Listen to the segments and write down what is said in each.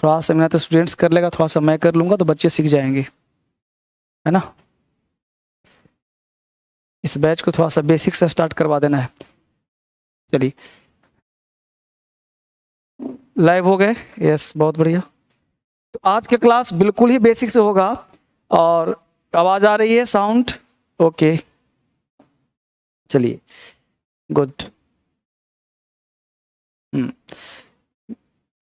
थोड़ा सा मेहनत स्टूडेंट्स कर लेगा, थोड़ा सा मैं कर लूँगा तो बच्चे सीख जाएंगे, है ना। इस बैच को थोड़ा सा बेसिक से स्टार्ट करवा देना है। चलिए लाइव हो गए, यस बहुत बढ़िया। तो आज के क्लास बिल्कुल ही बेसिक से होगा। और आवाज़ आ रही है, साउंड ओके, चलिए गुड।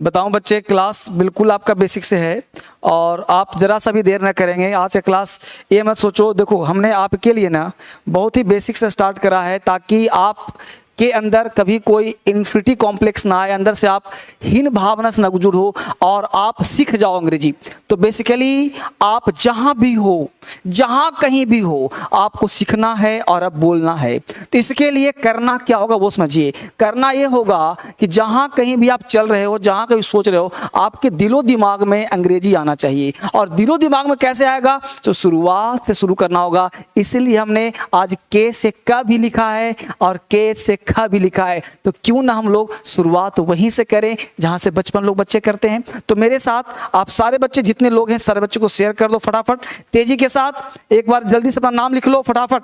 बताऊं बच्चे, क्लास बिल्कुल आपका बेसिक से है और आप जरा सा भी देर ना करेंगे। आज का क्लास ये मत सोचो, देखो हमने आपके लिए ना बहुत ही बेसिक से स्टार्ट करा है ताकि आप के अंदर कभी कोई इन्फिनिटी कॉम्प्लेक्स ना आए, अंदर से आप हीन भावना से ना गुजर हो और आप सीख जाओ अंग्रेजी। तो बेसिकली आप जहां भी हो, जहां कहीं भी हो, आपको सीखना है और अब बोलना है। तो इसके लिए करना क्या होगा वो समझिए। करना ये होगा कि जहां कहीं भी आप चल रहे हो, जहां कहीं सोच रहे हो, आपके दिलो दिमाग में अंग्रेजी आना चाहिए। और दिलो दिमाग में कैसे आएगा, तो शुरुआत से शुरू करना होगा। इसीलिए हमने आज के से क भी लिखा है और के से ख भी लिखा है। तो क्यों ना हम लोग शुरुआत वहीं से करें जहां से बचपन लोग बच्चे करते हैं। तो मेरे साथ आप सारे बच्चे, जितने लोग हैं सारे बच्चों को शेयर कर दो फटाफट, तेजी के साथ। एक बार जल्दी से अपना नाम लिख लो फटाफट,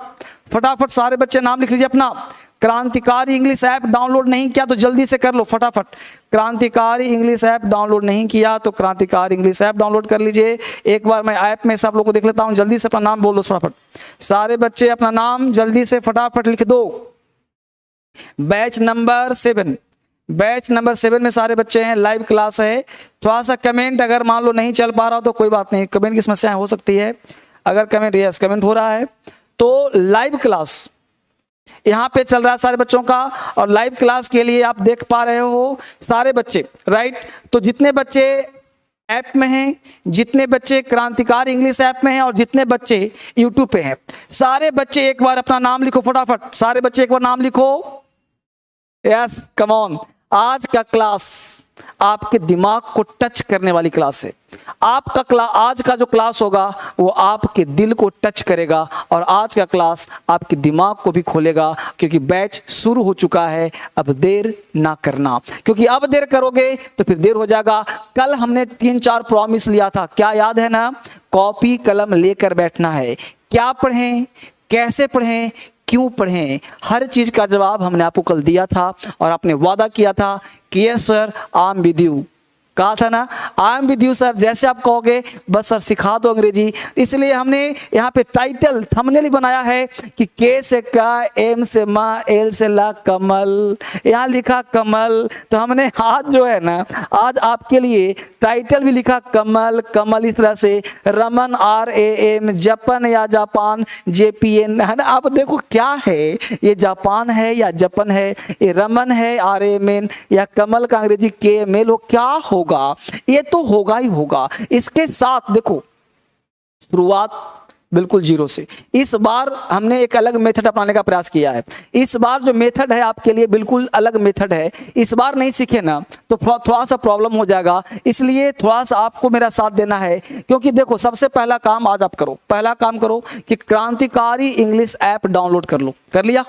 फटाफट सारे बच्चे नाम लिख लीजिए अपना। क्रांतिकारी इंग्लिश ऐप डाउनलोड नहीं किया तो जल्दी से कर लो फटाफट। क्रांतिकारी इंग्लिश ऐप डाउनलोड नहीं किया तो क्रांतिकारी इंग्लिश ऐप डाउनलोड कर लीजिए। एक बार मैं ऐप में सब लोग को देख लेता हूं, जल्दी से अपना नाम बोल दो फटाफट। सारे बच्चे अपना नाम जल्दी से फटाफट लिख दो। बैच नंबर 7, बैच नंबर 7 में सारे बच्चे हैं, लाइव क्लास है। थोड़ा सा कमेंट अगर मान लो नहीं चल पा रहा हो तो कोई बात नहीं, कमेंट की समस्याएं हो सकती है। अगर कमेंट, यस कमेंट हो रहा है तो लाइव क्लास यहाँ पे चल रहा है सारे बच्चों का। और लाइव क्लास के लिए आप देख पा रहे हो सारे बच्चे, राइट। तो जितने बच्चे ऐप में हैं, जितने बच्चे क्रांतिकारी इंग्लिश ऐप में हैं और जितने बच्चे यूट्यूब पे हैं, सारे बच्चे एक बार अपना नाम लिखो फटाफट। सारे बच्चे एक बार नाम लिखो, यस कम ऑन। आज का क्लास आपके दिमाग को टच करने वाली क्लास है। आपका आज का जो क्लास होगा वो आपके दिल को टच करेगा और आज का क्लास आपके दिमाग को भी खोलेगा, क्योंकि बैच शुरू हो चुका है। अब देर ना करना, क्योंकि अब देर करोगे तो फिर देर हो जाएगा। कल हमने 3-4 प्रॉमिस लिया था, क्या याद है ना। कॉपी कलम लेकर बैठना है। क्या पढ़ें, कैसे पढ़ें, क्यों पढ़ें, हर चीज का जवाब हमने आपको कल दिया था। और आपने वादा किया था कि yes sir I am with you, कहा था ना I am with you sir. जैसे आप कहोगे बस सर सिखा दो अंग्रेजी। इसलिए हमने यहाँ पे टाइटल थंबनेल बनाया है कि के से का, एम से माँ, एल से ला कमल, यहाँ लिखा कमल। तो हमने आज जो है ना, आज आपके लिए टाइटल भी लिखा कमल, कमल इस तरह से, रमन RAM, जापान या जापान JPN, है ना। आप देखो क्या है, ये जापान है या जापान है, ये रमन है RMN या कमल का अंग्रेजी KML हो, क्या हो होगा, ये तो होगा ही होगा। इसके साथ देखो शुरुआत बिल्कुल जीरो से। इस बार हमने एक अलग मेथड अपनाने का प्रयास किया है। इस बार जो मेथड है आपके लिए बिल्कुल अलग मेथड है। इस बार नहीं सीखे ना तो थोड़ा सा प्रॉब्लम हो जाएगा, इसलिए थोड़ा सा आपको मेरा साथ देना है। क्योंकि देखो सबसे पहला काम आज आप करो, पहला काम करो कि क्रांतिकारी इंग्लिश ऐप डाउनलोड कर लो। कर लिया?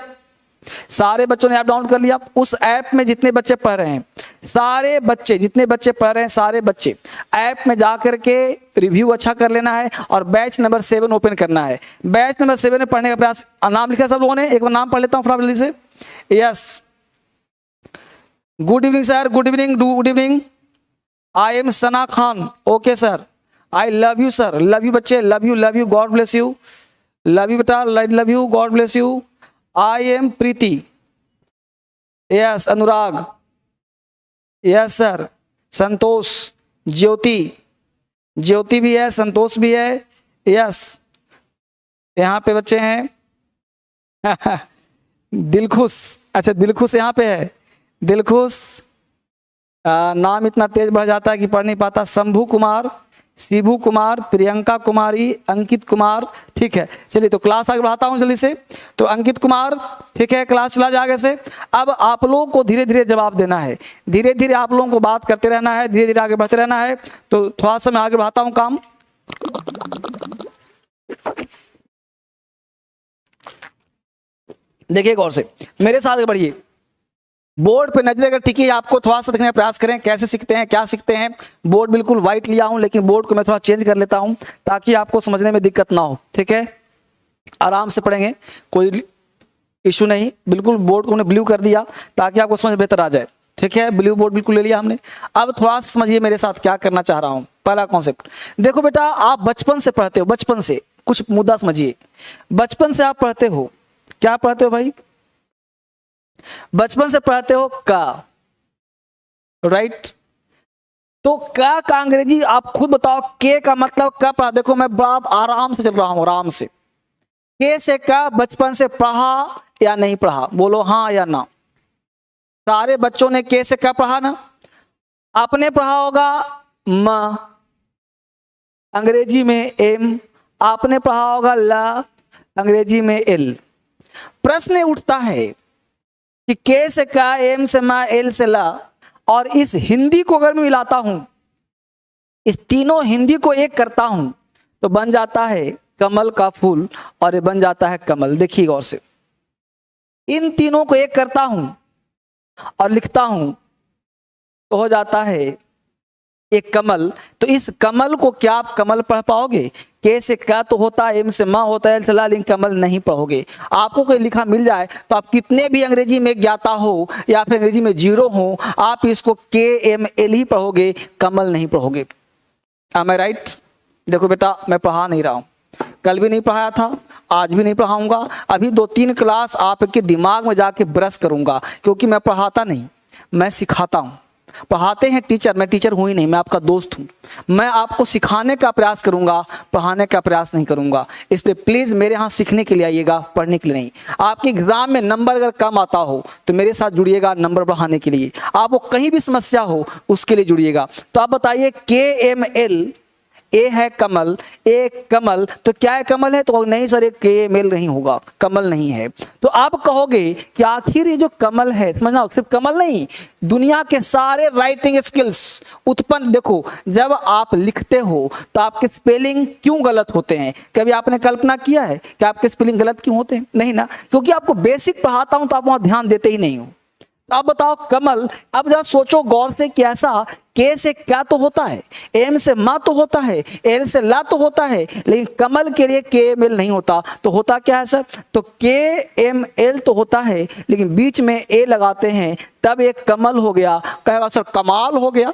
सारे बच्चों ने ऐप डाउनलोड कर लिया। उस ऐप में जितने बच्चे पढ़ रहे हैं, सारे बच्चे जितने बच्चे पढ़ रहे हैं, सारे बच्चे ऐप में जाकर के रिव्यू अच्छा कर लेना है और बैच नंबर 7 ओपन करना है। बैच नंबर 7 में पढ़ने का प्रयास, नाम लिखा सब लोगों ने, एक बार नाम पढ़ लेता हूं फटाफट जल्दी से। Yes, good evening sir, good evening, good evening. I am Sana Khan, okay sir. I love you sir, love you बच्चे, love you, God bless you, love you बेटा, love you, God bless you. I am Preeti, yes Anurag, yes sir. Santosh, Jyoti, Jyoti भी है, संतोष भी है, yes. यहाँ पे बच्चे हैं दिलखुश, अच्छा दिलखुश यहाँ पे है, दिलखुश। नाम इतना तेज बढ़ जाता है कि पढ़ नहीं पाता। शंभू कुमार, शिबू कुमार, प्रियंका कुमारी, अंकित कुमार, ठीक है। चलिए तो क्लास आगे बढ़ाता हूं जल्दी से। तो अंकित कुमार, ठीक है, क्लास चला जाए आगे से। अब आप लोगों को धीरे धीरे जवाब देना है, धीरे धीरे आप लोगों को बात करते रहना है, धीरे धीरे आगे बढ़ते रहना है। तो थोड़ा सा मैं आगे बढ़ाता हूं काम। देखिए गौर से, मेरे साथ आगे बढ़िए। बोर्ड पे नजर अगर टिकी, आपको थोड़ा सा देखने का प्रयास करें कैसे सीखते हैं, क्या सीखते हैं। बोर्ड बिल्कुल व्हाइट लिया हूं, लेकिन बोर्ड को मैं थोड़ा चेंज कर लेता हूं ताकि आपको समझने में दिक्कत ना हो। ठीक है, आराम से पढ़ेंगे, कोई इशू नहीं। बिल्कुल बोर्ड को हमने ब्लू कर दिया ताकि आपको समझ बेहतर आ जाए। ठीक है, ब्लू बोर्ड बिल्कुल ले लिया हमने। अब थोड़ा सा समझिए मेरे साथ क्या करना चाह रहा हूं। पहला कॉन्सेप्ट देखो बेटा, आप बचपन से पढ़ते हो, बचपन से कुछ मुद्दा समझिए। बचपन से आप पढ़ते हो, क्या पढ़ते हो भाई? बचपन से पढ़ते हो का, राइट? तो का अंग्रेजी आप खुद बताओ, के का मतलब क्या पढ़ा? देखो मैं बड़ा आराम से चल रहा हूं, आराम से। के से का बचपन से पढ़ा या नहीं पढ़ा? बोलो हाँ या ना। सारे बच्चों ने के से क्या पढ़ा ना? आपने पढ़ा होगा म, अंग्रेजी में एम, आपने पढ़ा होगा ला, अंग्रेजी में एल। प्रश्न उठता है कि के से का, एम से मा, एल से ला, और इस हिंदी को अगर मैं मिलाता हूं, इस तीनों हिंदी को एक करता हूं तो बन जाता है कमल का फूल, और ये बन जाता है कमल। देखिए गौर से, इन तीनों को एक करता हूं और लिखता हूं तो हो जाता है एक कमल। तो इस कमल को क्या आप कमल पढ़ पाओगे? के से क्या तो होता है, एम से माँ होता है, एल से ला, लेकिन कमल नहीं पढ़ोगे। आपको कोई लिखा मिल जाए तो आप कितने भी अंग्रेजी में ज्ञाता हो या फिर अंग्रेजी में जीरो हो, आप इसको के एम एल ही पढ़ोगे, कमल नहीं पढ़ोगे। am I right? देखो बेटा, मैं पढ़ा नहीं रहा हूं, कल भी नहीं पढ़ाया था, आज भी नहीं पढ़ाऊंगा। अभी 2-3 क्लास आपके दिमाग में जाके ब्रश करूंगा, क्योंकि मैं पढ़ाता नहीं, मैं सिखाता हूं। पढ़ाते हैं टीचर, मैं टीचर हूं ही नहीं, मैं आपका दोस्त हूं। मैं आपको सिखाने का प्रयास करूंगा, पढ़ाने का प्रयास नहीं करूंगा। इसलिए प्लीज मेरे यहाँ सीखने के लिए आइएगा, पढ़ने के लिए नहीं। आपके एग्जाम में नंबर अगर कम आता हो तो मेरे साथ जुड़िएगा नंबर बढ़ाने के लिए। आपको कहीं भी समस्या हो उसके लिए जुड़िएगा। तो आप बताइए, के एम एल, ए है कमल, ए कमल, तो क्या है कमल है? तो नहीं सर, एक के मेल नहीं होगा, कमल नहीं है। तो आप कहोगे कि आखिर ये जो कमल है, समझना, सिर्फ कमल नहीं, दुनिया के सारे राइटिंग स्किल्स उत्पन्न, देखो जब आप लिखते हो तो आपके स्पेलिंग क्यों गलत होते हैं? कभी आपने कल्पना किया है कि आपके स्पेलिंग गलत क्यों होते हैं? नहीं ना, क्योंकि आपको बेसिक पढ़ाता हूं तो आप वहां ध्यान देते ही नहीं हो। तो आप बताओ कमल, अब जरा सोचो गौर से कि ऐसा के से क्या तो होता है, एम से मा तो होता है, एल से ला तो होता है, लेकिन कमल के लिए के एम एल नहीं होता। तो होता क्या है सर? तो के एम एल तो होता है, लेकिन बीच में ए लगाते हैं, तब एक कमल हो गया। कहेगा सर कमाल हो गया,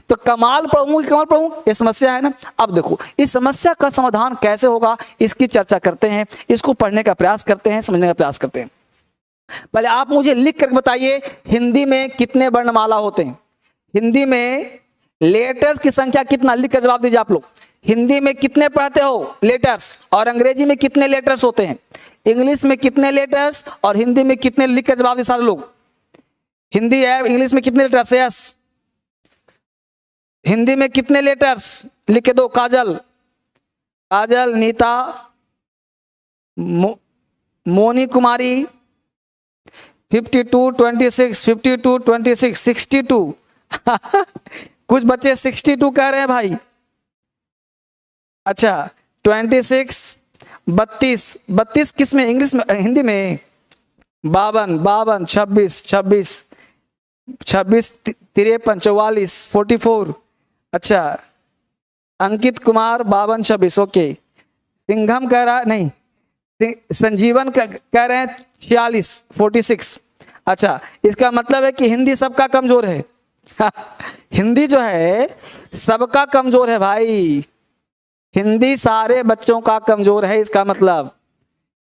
तो कमाल पढ़ूं कि कमल पढ़ूं? ये समस्या है ना। अब देखो, इस समस्या का समाधान कैसे होगा, इसकी चर्चा करते हैं, इसको पढ़ने का प्रयास करते हैं, समझने का प्रयास करते हैं। पहले आप मुझे लिख कर बताइए, हिंदी में कितने वर्णमाला होते हैं? हिंदी में लेटर्स की संख्या कितना? लिख कर जवाब दीजिए आप लोग। हिंदी में कितने पढ़ते हो लेटर्स, और अंग्रेजी में कितने लेटर्स होते हैं? इंग्लिश में कितने लेटर्स और हिंदी में कितने? लिख कर जवाब दीजिए सारे लोग। हिंदी है, इंग्लिश में कितने लेटर्स? यस, हिंदी में कितने लेटर्स? लिख के दो। काजल, काजल, नीता, मोनी कुमारी, 52, 26, 52, 26, 62 कुछ बच्चे 62 कह रहे हैं भाई। अच्छा, 26, 32, 32 किस में? इंग्लिश में, हिंदी में 52, 52, 26, 26, 26, 53, 44, 44। अच्छा, अंकित कुमार 52, 26, ओके। सिंघम कह रहा नहीं, संजीवन कह रहे हैं 46, 46। अच्छा, इसका मतलब है कि हिंदी सबका कमजोर है हिंदी जो है सबका कमजोर है भाई, हिंदी सारे बच्चों का कमजोर है। इसका मतलब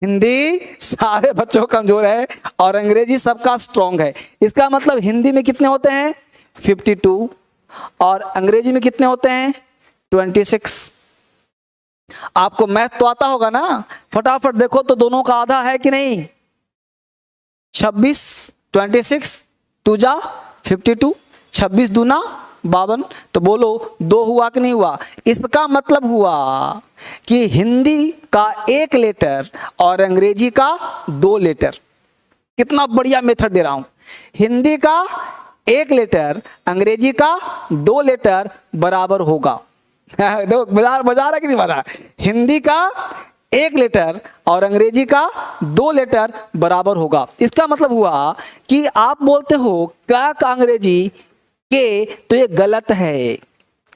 हिंदी सारे बच्चों का कमजोर है और अंग्रेजी सबका स्ट्रॉन्ग है। इसका मतलब हिंदी में कितने होते हैं? 52, और अंग्रेजी में कितने होते हैं? 26। आपको मैथ तो आता होगा ना, फटाफट देखो तो दोनों का आधा है कि नहीं? 26, 26, 2 जा 52, 26 दूना 52। तो बोलो 2 हुआ कि नहीं हुआ? इसका मतलब हुआ कि हिंदी का 1 लेटर और अंग्रेजी का 2 लेटर। कितना बढ़िया मेथड दे रहा हूं। हिंदी का 1 लेटर, अंग्रेजी का 2 लेटर बराबर होगा। देखो बजा रहा कि नहीं बजा? हिंदी का एक लेटर और अंग्रेजी का 2 लेटर बराबर होगा। इसका मतलब हुआ कि आप बोलते हो का अंग्रेजी के, तो ये गलत है।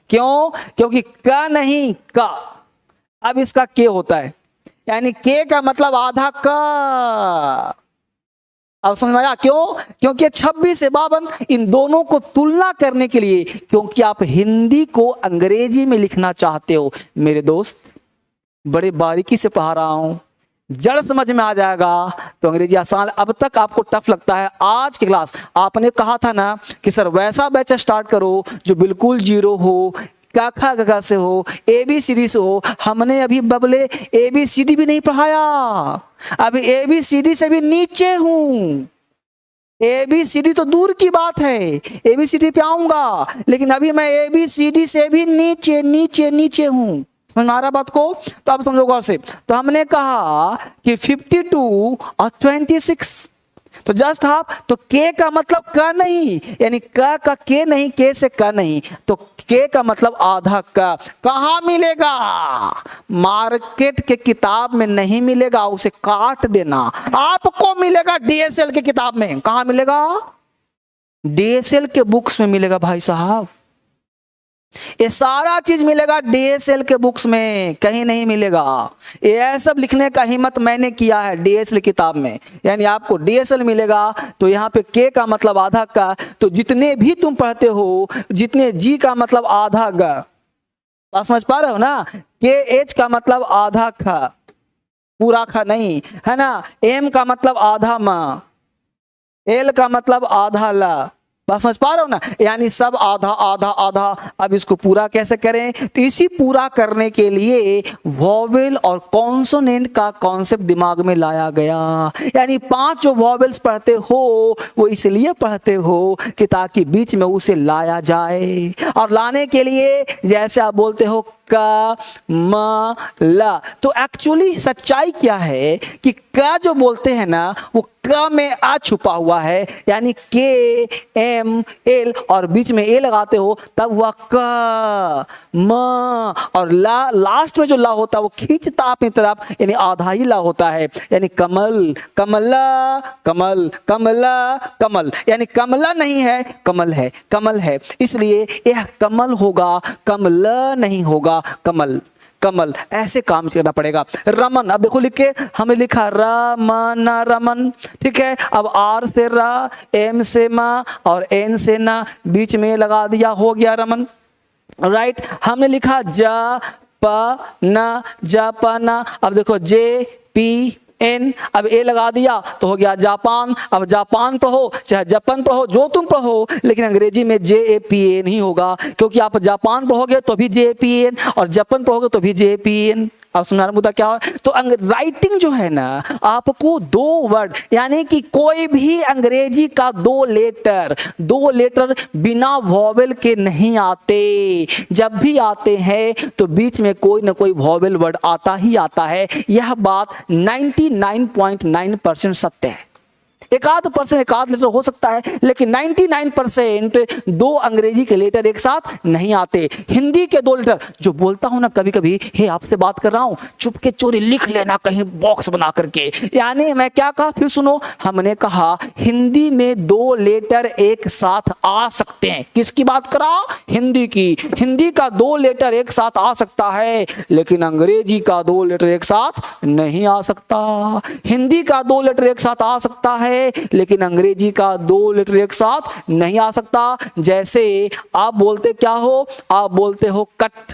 क्यों? क्योंकि का नहीं का, अब इसका के होता है, यानी के का मतलब आधा का। अब समझ में आया? क्यों? क्योंकि 26 से 52, इन दोनों को तुलना करने के लिए, क्योंकि आप हिंदी को अंग्रेजी में लिखना चाहते हो। मेरे दोस्त, बड़े बारीकी से पढ़ा रहा हूं, जड़ समझ में आ जाएगा तो अंग्रेजी आसान। अब तक आपको टफ लगता है, आज की क्लास आपने कहा था ना कि सर वैसा बैच स्टार्ट करो जो बिल्कुल जीरो हो, का खा गा से हो, ABCD से हो। हमने अभी बबले ABCD भी नहीं पढ़ाया, अभी ABCD से भी नीचे हूं। ABCD तो दूर की बात है, ABCD पे आऊंगा, लेकिन अभी मैं ABCD से भी नीचे नीचे नीचे हूं। समझ में आ रहा बात को? तो आप समझो गौर से। तो हमने कहा कि 52 और 26, तो जस्ट हाफ, तो के का मतलब का नहीं, यानी का के नहीं, के से का नहीं, तो के का मतलब आधा का। कहां मिलेगा? मार्केट के किताब में नहीं मिलेगा, उसे काट देना। आपको मिलेगा DSL की किताब में। कहां मिलेगा? DSL के बुक्स में मिलेगा भाई साहब। ये सारा चीज मिलेगा DSL के बुक्स में, कहीं नहीं मिलेगा। ये सब लिखने का हिम्मत मैंने किया है DSL किताब में, यानी आपको DSL मिलेगा। तो यहाँ पे के का मतलब आधा का, तो जितने भी तुम पढ़ते हो, जितने जी का मतलब आधा ग, बात समझ पा रहे हो ना? के एच का मतलब आधा खा, पूरा खा नहीं, है ना? एम का मतलब आधा माँ, एल का मतलब आधा ला, बात समझ पा रहे हो ना? यानी सब आधा आधा आधा। अब इसको पूरा कैसे करें? तो इसी पूरा करने के लिए वॉवेल और कॉन्सोनेंट का कॉन्सेप्ट दिमाग में लाया गया। यानी 5 जो वॉवेल्स पढ़ते हो वो इसलिए पढ़ते हो कि ताकि बीच में उसे लाया जाए। और लाने के लिए जैसे आप बोलते हो का म ला, तो एक्चुअली सच्चाई क्या है कि का जो बोलते हैं ना, वो का में आ छुपा हुआ है, यानी के एम एल और बीच में ए लगाते हो तब हुआ का म, और ला लास्ट में जो ला होता है वो खींचता अपनी तरफ, यानी आधा ही ला होता है। यानी कमल, कमला, कमल, कमला, कमल, यानी कमला नहीं है, कमल है, कमल है, इसलिए यह कमल होगा, कमला नहीं होगा, कमल, कमल। ऐसे काम करना पड़ेगा। रमन, अब देखो लिख के हमें लिखा रमन, रमन, ठीक है। अब आर से रा, एम से मा और एन से ना, बीच में लगा दिया, हो गया रमन, राइट। हमने लिखा जा प ना, जा प ना, अब देखो जे पी एन, अब ए लगा दिया तो हो गया जापान। अब जापान पढ़ो चाहे जापान पढ़ो, जो तुम पढ़ो, लेकिन अंग्रेजी में JAPAN ही होगा, क्योंकि आप जापान पढ़ोगे तो भी JAPAN और जापान पढ़ोगे तो भी JAPAN। अब समझाना मुद्दा क्या है? तो राइटिंग जो है ना, आपको 2 वर्ड, यानी कि कोई भी अंग्रेजी का 2 लेटर बिना वॉवेल के नहीं आते। जब भी आते हैं तो बीच में कोई ना कोई वॉवेल वर्ड आता ही आता है। यह बात 99.9% सत्य है। 1% 1 लेटर हो सकता है, लेकिन 99% 2 अंग्रेजी के लेटर एक साथ नहीं आते। हिंदी के 2 लेटर, जो बोलता हूं ना कभी कभी, हे आपसे बात कर रहा हूं, चुपके चोरी लिख लेना कहीं बॉक्स बना करके। यानी मैं क्या कहा, फिर सुनो, हमने कहा हिंदी में 2 लेटर एक साथ आ सकते हैं। किसकी बात करा? हिंदी की। हिंदी का 2 लेटर एक साथ आ सकता है, लेकिन अंग्रेजी का 2 लेटर एक साथ नहीं आ सकता। हिंदी का 2 लेटर एक साथ आ सकता है, लेकिन अंग्रेजी का 2 लेटर एक साथ नहीं आ सकता। जैसे आप बोलते क्या हो? आप बोलते हो कट।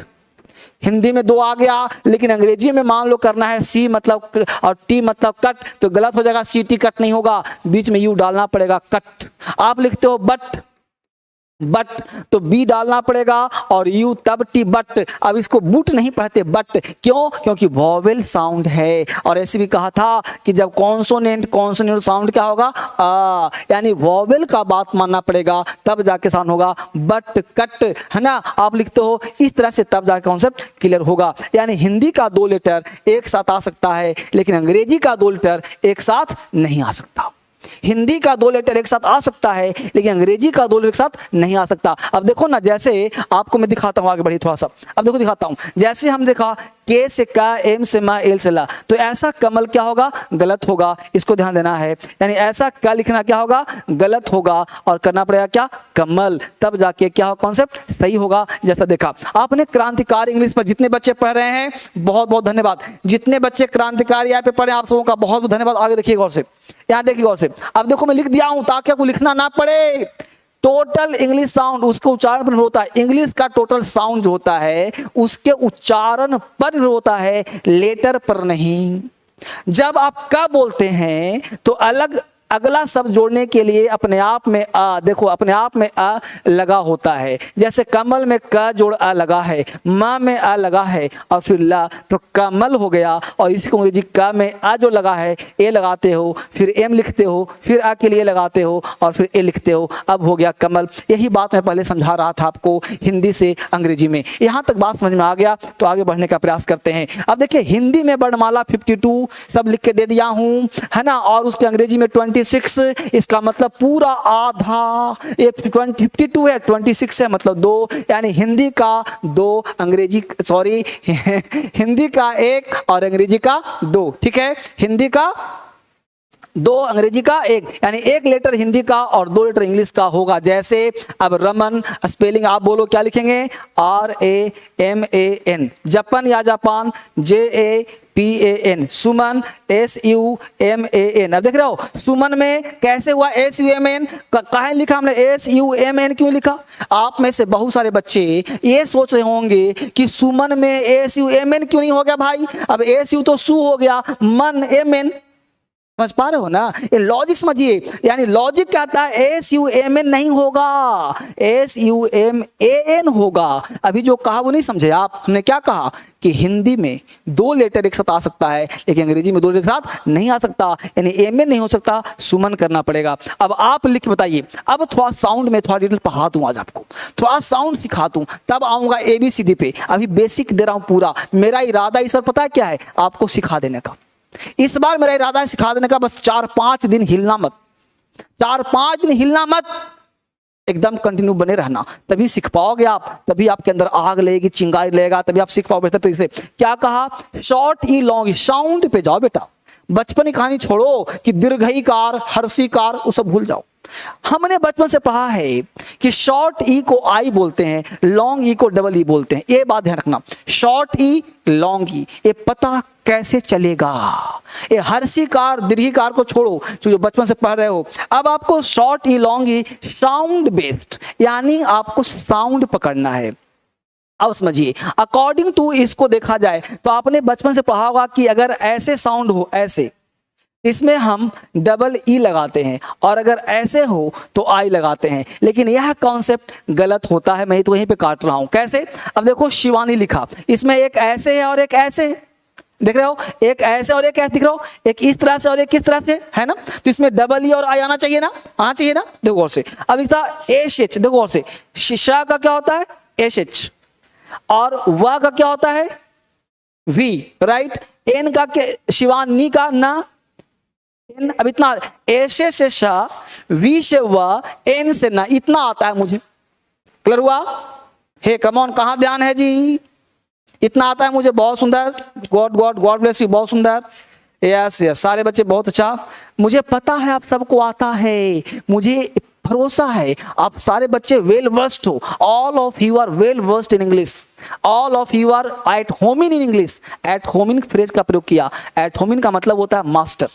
हिंदी में 2 आ गया, लेकिन अंग्रेजी में मान लो करना है सी मतलब और टी मतलब कट, तो गलत हो जाएगा, CT कट नहीं होगा, बीच में यू डालना पड़ेगा, कट। आप लिखते हो बट, बट तो बी डालना पड़ेगा और यू तब टी, बट। अब इसको बूट नहीं पढ़ते, बट। क्यों? क्योंकि वॉवेल साउंड है। और ऐसे भी कहा था कि जब कॉन्सोनेंट साउंड क्या होगा? आ, यानी वॉवेल का बात मानना पड़ेगा, तब जाके साउंड होगा, बट कट, है ना? आप लिखते हो इस तरह से, तब जाके कॉन्सेप्ट क्लियर होगा। यानी हिंदी का 2 लेटर एक साथ आ सकता है, लेकिन अंग्रेजी का 2 लेटर एक साथ नहीं आ सकता। हिंदी का 2 लेटर एक साथ आ सकता है, लेकिन अंग्रेजी का 2 लेटर एक साथ नहीं आ सकता। अब देखो ना, जैसे आपको मैं दिखाता हूं, आगे बढ़ी थोड़ा सा, अब देखो दिखाता हूं। जैसे हम देखा के से का, एम से मा, एल से ला, तो ऐसा कमल क्या होगा, गलत होगा, इसको ध्यान देना है। यानी ऐसा का लिखना क्या होगा, गलत होगा, और करना पड़ेगा क्या, कमल, तब जाके क्या हो, कॉन्सेप्ट सही होगा। जैसा देखा आपने क्रांतिकारी इंग्लिश पर जितने बच्चे पढ़ रहे हैं बहुत बहुत धन्यवाद। जितने बच्चे क्रांतिकारी यहाँ पे पढ़े आप सबों का बहुत बहुत धन्यवाद। आगे देखिए गौर से, यहाँ देखिए गौर से। अब देखो मैं लिख दिया हूं ताकि आपको लिखना ना पड़े। टोटल इंग्लिश साउंड उसके उच्चारण पर निर्भर होता है। इंग्लिश का टोटल साउंड जो होता है उसके उच्चारण पर निर्भर होता है, लेटर पर नहीं। जब आप का बोलते हैं तो अलग अगला शब्द जोड़ने के लिए अपने आप में आ, देखो अपने आप में आ लगा होता है। जैसे कमल में क जोड़ आ लगा है, माँ में आ लगा है, और फिर ला, तो कमल हो गया। और इसी को अंग्रेजी का में आ जो लगा है ए लगाते हो, फिर एम लिखते हो, फिर आ के लिए लगाते हो, और फिर ए लिखते हो, अब हो गया कमल। यही बात मैं पहले समझा रहा था आपको हिंदी से अंग्रेजी में। यहाँ तक बात समझ में आ गया तो आगे बढ़ने का प्रयास करते हैं। अब देखिए हिंदी में वर्णमाला 52 सब लिख के दे दिया हूँ, है ना, और उसके अंग्रेजी में 26, इसका मतलब पूरा आधा। ये 52 है, 26 है, मतलब 2, यानी हिंदी का 2, अंग्रेजी सॉरी हिंदी का 1 और अंग्रेजी का 2। ठीक है, हिंदी का 2, अंग्रेजी का 1, यानी 1 लेटर हिंदी का और 2 लेटर इंग्लिश का होगा। जैसे अब रमन स्पेलिंग आप बोलो क्या लिखेंगे, RAMAN, जापान या जापान JAPAN, सुमन SUMAN। अब देख रहे हो सुमन में कैसे हुआ SUMN, कहाँ लिखा हमने SUMN, क्यों लिखा? आप में से बहुत सारे बच्चे ये सोच रहे होंगे कि सुमन में SUMN क्यों नहीं हो गया भाई। अब SU तो सु हो गया, मन MN, समझ पा रहे हो ना? ये लॉजिक समझिए, यानी लॉजिक क्या आता है, SUMN नहीं होगा, SUMAN होगा। अभी जो कहा वो नहीं समझे आप। हमने क्या कहा कि हिंदी में 2 लेटर एक साथ आ सकता है, लेकिन अंग्रेजी में 2 लेटर एक साथ नहीं आ सकता, यानी एमएन नहीं हो सकता, सुमन करना पड़ेगा। अब आप लिख बताइए। अब थोड़ा साउंड में थोड़ा डिटेल पढ़ा दूं, आज आपको थोड़ा साउंड सिखा दूं, तब आऊंगा ABCD पे। अभी बेसिक दे रहा हूं पूरा। मेरा इरादा इस बार पता है क्या है, आपको सिखा देने का। इस बार मेरा इरादा है सिखा देने का, बस 4-5 दिन हिलना मत, 4-5 दिन हिलना मत, एकदम कंटिन्यू बने रहना, तभी सीख पाओगे आप, तभी आपके अंदर आग लगेगी, चिंगारी लगेगा, तभी आप सीख पाओगे बेहतर तरीके से। क्या कहा, शॉर्ट ई लॉन्ग, साउंड पे जाओ बेटा। बचपन की कहानी छोड़ो कि दीर्घईकार हर्षीकार वो सब भूल जाओ। हमने बचपन से पढ़ा है कि शॉर्ट ई को आई बोलते हैं, लॉन्ग ई को डबल ई बोलते हैं। ये बात ध्यान रखना, शॉर्ट ई लॉन्ग ई, ये पता कैसे चलेगा? ये हर्षीकार दीर्घीकार को छोड़ो जो बचपन से पढ़ रहे हो। अब आपको शॉर्ट ई लॉन्ग ई साउंड बेस्ड, यानी आपको साउंड पकड़ना है। अब समझिए, अकॉर्डिंग टू इसको देखा जाए तो आपने बचपन से पढ़ा होगा कि अगर ऐसे साउंड हो, ऐसे, इसमें हम डबल ई लगाते हैं, और अगर ऐसे हो तो आई लगाते हैं। लेकिन यह कॉन्सेप्ट गलत होता है, मैं तो वहीं पे काट रहा हूं। कैसे? अब देखो शिवानी लिखा, इसमें एक ऐसे है और एक ऐसे है, देख रहे हो, एक ऐसे और एक ऐसे दिख रहा हो, एक इस तरह से और एक किस तरह से, है ना? तो इसमें डबल ई और आई आना चाहिए ना, आना चाहिए ना। देखो और से, अब इसका एच, देखो और से, शिशा का क्या होता है एच, और वा का क्या होता है वी, राइट। एन का क्या, शिवानी का ना, एन, अब इतना ऐसे से शा, वी से वा, एन से ना, इतना आता है मुझे। क्लियर हुआ? हे कमॉन, कहां ध्यान है जी? इतना आता है मुझे, बहुत सुंदर, गॉड ब्लेस यू, बहुत सुंदर। यस यस, सारे बच्चे बहुत अच्छा, मुझे पता है आप सबको आता है, मुझे भरोसा है आप सारे बच्चे वेल वर्स्ड हो। All of you are well versed in English, all of you are at home in English. At home in phrase का प्रयोग किया, एट होम इन का मतलब होता है मास्टर,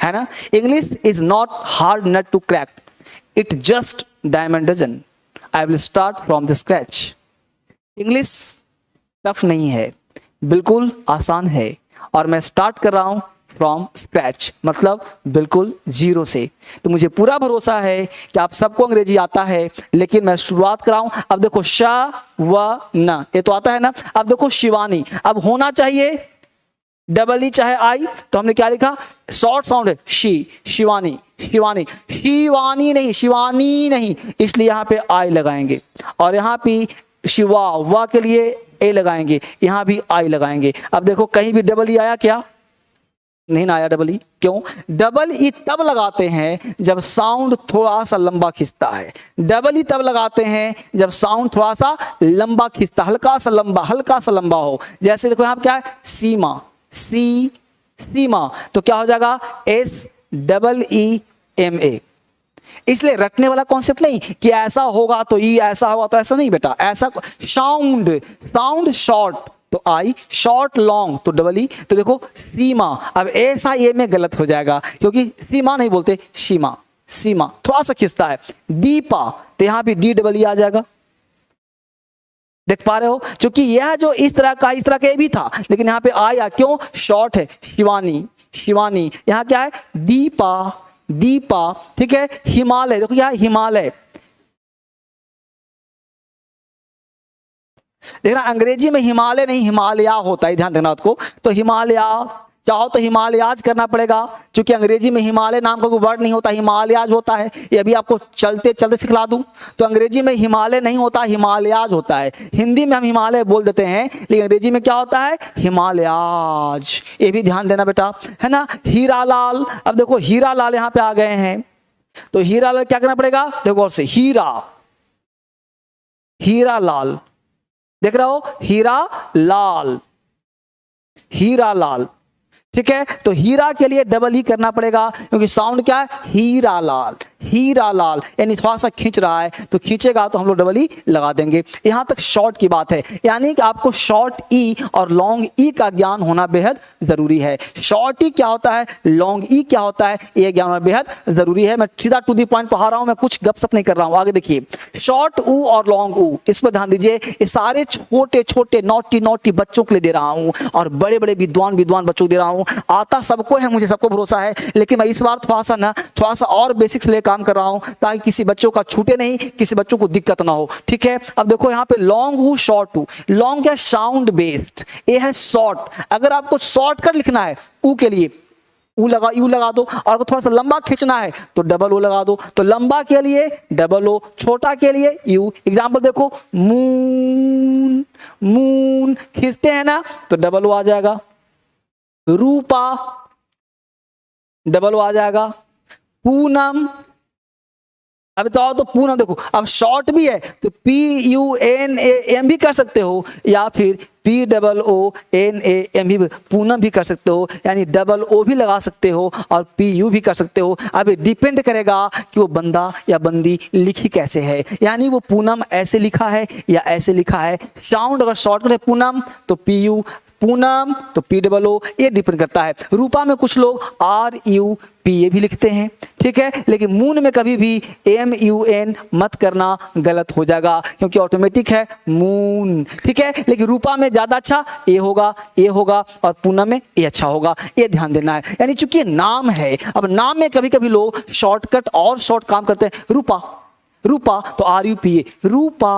है ना? English is not hard nut to crack, it just diamond dozen. I will start from the scratch. English tough नहीं है, बिल्कुल आसान है, और मैं स्टार्ट कर रहा हूं फ्रॉम स्क्रैच, मतलब बिल्कुल जीरो से। तो मुझे पूरा भरोसा है कि आप सबको अंग्रेजी आता है, लेकिन मैं शुरुआत कर रहा हूं। अब देखो शा व ना, ये तो आता है ना। अब देखो शिवानी, अब होना चाहिए डबल ई चाहे आई, तो हमने क्या लिखा, शॉर्ट साउंड है शी, शिवानी, शिवानी, शिवानी नहीं, शिवानी नहीं, इसलिए यहां पे आई लगाएंगे, और यहां पे शिवा वा के लिए ए लगाएंगे, यहां भी आई लगाएंगे। अब देखो कहीं भी डबल ई आया क्या? नहीं ना आया डबल ई। क्यों? डबल ई तब लगाते हैं जब साउंड थोड़ा सा लंबा खींचता है। डबल ई तब लगाते हैं जब साउंड थोड़ा सा लंबा खींचता, हल्का सा लंबा हो। जैसे देखो यहाँ पे क्या है, सीमा, सी सीमा, तो क्या हो जाएगा, S double E M A. इसलिए रटने वाला कॉन्सेप्ट नहीं कि ऐसा होगा तो ई, ऐसा होगा तो ऐसा नहीं बेटा। ऐसा साउंड शॉर्ट तो आई, शॉर्ट लॉन्ग तो डबल ई। तो देखो सीमा, अब ऐसा ये में गलत हो जाएगा क्योंकि सीमा नहीं बोलते, सीमा, सीमा थोड़ा सा खिंचता है। दीपा तो यहां भी डी डबल ई आ जाएगा। देख पा रहे हो, क्योंकि यह जो इस तरह का ये भी था, लेकिन यहाँ पे आया क्यों, शॉर्ट है। शिवानी, शिवानी, यहाँ क्या है, दीपा, दीपा, ठीक है। हिमालय, देखो क्या है, हिमालय। देखना अंग्रेजी में हिमालय नहीं हिमालय होता है, ध्यान देना आपको। तो हिमालय चाहो तो हिमालयाज करना पड़ेगा, क्योंकि अंग्रेजी में हिमालय नाम का कोई वर्ड नहीं होता, हिमालयाज होता है। ये अभी आपको चलते चलते सिखला दूं। तो अंग्रेजी में हिमालय नहीं होता, हिमालयाज होता है। हिंदी में हम हिमालय बोल देते हैं, लेकिन अंग्रेजी में क्या होता है, हिमालयाज। ये भी ध्यान देना बेटा, है ना। हीरालाल, अब देखो हीरालाल यहाँ पे आ गए हैं, तो हीरालाल क्या करना पड़ेगा, देखो और से हीरा, हीरा लाल, देख रहे हो, हीरा लाल, हीरा लाल, ठीक है। तो हीरा के लिए डबल ई करना पड़ेगा, क्योंकि साउंड क्या है, हीरा लाल, हीरा लाल, यानी थोड़ा सा खींच रहा है तो खींचेगा तो हम लोग डबल ई लगा देंगे। यहां तक शॉर्ट की बात है, यानी कि आपको शॉर्ट ई और लॉन्ग ई का ज्ञान होना बेहद जरूरी है। शॉर्ट ई क्या होता है, लॉन्ग ई क्या होता है, यह ज्ञान होना बेहद जरूरी है। मैं सीधा टू दी पॉइंट पढ़ा रहा हूं, मैं कुछ गपशप नहीं कर रहा हूं। आगे देखिए, शॉर्ट ऊ और लॉन्ग ऊ, इस पर ध्यान दीजिए। ये सारे छोटे छोटे नोटी नोटी बच्चों के लिए दे रहा हूं और बड़े बड़े विद्वान विद्वान बच्चों को दे रहा हूं। आता सबको है, मुझे सबको भरोसा है, लेकिन मैं इस बार थोड़ा सा और बेसिक्स ले काम कर रहा हूं, ताकि किसी बच्चों का छूटे नहीं, किसी बच्चों को दिक्कत ना हो, ठीक है। अब देखो यहाँ पे लॉन्ग ऊ, शॉर्ट ऊ। लॉन्ग क्या, साउंड बेस्ड, ये है शॉर्ट। अगर आपको शॉर्टकट लिखना है ऊ के लिए ऊ लगा, यू लगा दो, और थोड़ा सा लंबा खींचना है तो डबल ओ लगा दो। तो लंबा के लिए डबल ओ, छोटा के लिए यू। एग्जांपल देखो, मून, मून खींचते हैं ना तो डबल ओ आ जाएगा। रूपा, डबल ओ आ जाएगा। पूनम, अब तो आओ तो पूनम, देखो अब शॉर्ट भी है तो P U N A M भी कर सकते हो, या फिर P double O N A M भी, पूनम भी कर सकते हो, यानी डबल ओ भी लगा सकते हो और पी यू भी कर सकते हो। अब डिपेंड करेगा कि वो बंदा या बंदी लिखी कैसे है, यानी वो पूनम ऐसे लिखा है या ऐसे लिखा है। साउंड अगर शॉर्ट है पूनम तो पी यू, पूनम तो पी डबल ओ, ये डिपेंड करता है। रूपा में कुछ लोग आर यू पी ए भी लिखते हैं, ठीक है, लेकिन मून में कभी भी एम यू एन मत करना, गलत हो जाएगा, क्योंकि ऑटोमेटिक है मून, ठीक है। लेकिन रूपा में ज्यादा अच्छा ए होगा और पूनम में ए अच्छा होगा, ये ध्यान देना है। यानी चूंकि नाम है, अब नाम में कभी कभी लोग शॉर्टकट और शॉर्ट काम करते हैं। रूपा, रूपा तो R U P A, Rupa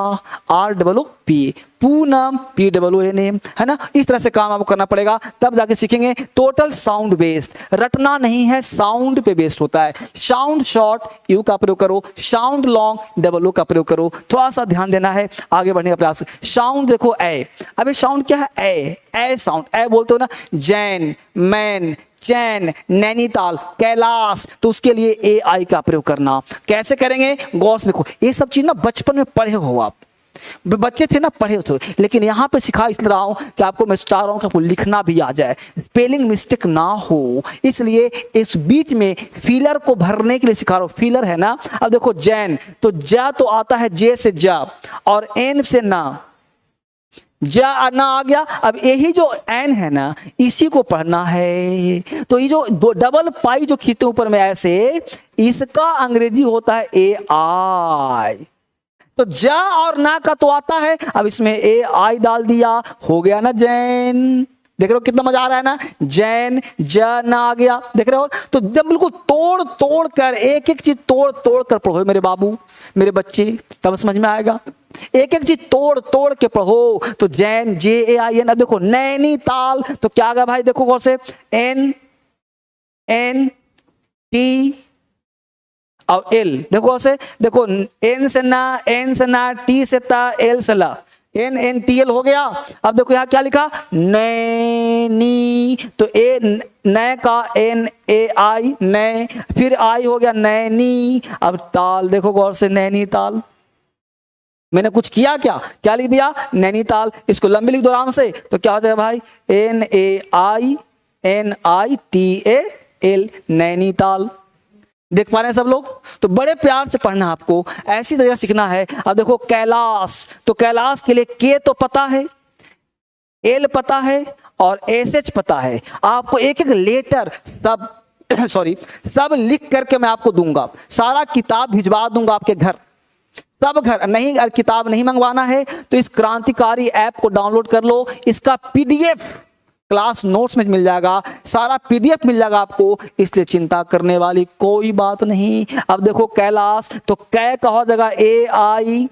R double O P A, Poonam P double O N M, है ना। इस तरह से काम आपको करना पड़ेगा, तब जाके सीखेंगे। टोटल साउंड बेस्ड, रटना नहीं है, साउंड पे बेस्ड होता है। साउंड शॉर्ट यू का प्रयोग करो, साउंड लॉन्ग डबल ओ का प्रयोग करो। थोड़ा सा ध्यान देना है, आगे बढ़ने का प्रयास। साउंड देखो ए, अबे साउंड क्या है, ए साउंड, ए बोलते हो ना, जैन, मैन, चैन, नैनीताल, कैलाश, तो उसके लिए ए आई का प्रयोग करना। कैसे करेंगे, गौर से देखो। ये सब चीज ना बचपन में पढ़े हो, आप बच्चे थे ना, पढ़े थे, लेकिन यहाँ पे सिखा इसलिए रहा हूं कि आपको मैं चाह रहा हूं कि आपको लिखना भी आ जाए, स्पेलिंग मिस्टेक ना हो, इसलिए इस बीच में फिलर को भरने के लिए सिखा रहा हूं। फिलर है ना, अब देखो जैन, तो जा तो आता है जे से जा और एन से ना, जा ना आ गया। अब यही जो एन है ना, इसी को पढ़ना है। तो ये जो दो डबल पाई जो खींचते ऊपर में ऐसे, इसका अंग्रेजी होता है ए आई। तो जा और ना का तो आता है, अब इसमें ए आई डाल दिया, हो गया ना जैन। देख रहे हो कितना मजा आ रहा है ना, जैन, जा ना आ गया, देख रहे हो। तो जब बिल्कुल तोड़ तोड़ कर, एक एक चीज तोड़ तोड़ कर पढ़ो मेरे बाबू, मेरे बच्चे, तब समझ में आएगा। एक एक चीज तोड़ तोड़ के पढ़ो। तो जैन, जे ए आई एन। अब देखो नैनीताल, तो क्या आ गया भाई, देखो गौर से, एन एन टी और एल, देखो से, देखो एन से ना, टी से ता, एल से ला, NNTL हो गया। अब देखो यहाँ क्या लिखा, नैनी, तो ए नए का NAI, नए, फिर आई हो गया नैनी। अब ताल देखो गौर से, नैनीताल। मैंने कुछ किया क्या, क्या लिख दिया, नैनीताल। इसको लंबी लिख दो आराम से, तो क्या हो जाएगा भाई, NAINITAL, नैनीताल। देख पा रहे हैं सब लोग। तो बड़े प्यार से पढ़ना आपको, ऐसी तरह सीखना है। अब देखो कैलाश, तो कैलाश के लिए के तो पता है, एल पता है और SH पता है। आपको एक एक लेटर सब सब लिख करके मैं आपको दूंगा, सारा किताब भिजवा दूंगा आपके घर, सब घर। नहीं अगर किताब नहीं मंगवाना है तो इस क्रांतिकारी ऐप को डाउनलोड कर लो, इसका PDF क्लास नोट्स में मिल जाएगा, सारा PDF मिल जाएगा आपको, इसलिए चिंता करने वाली कोई बात नहीं। अब देखो कैलाश, तो कै का हो जाएगा AI,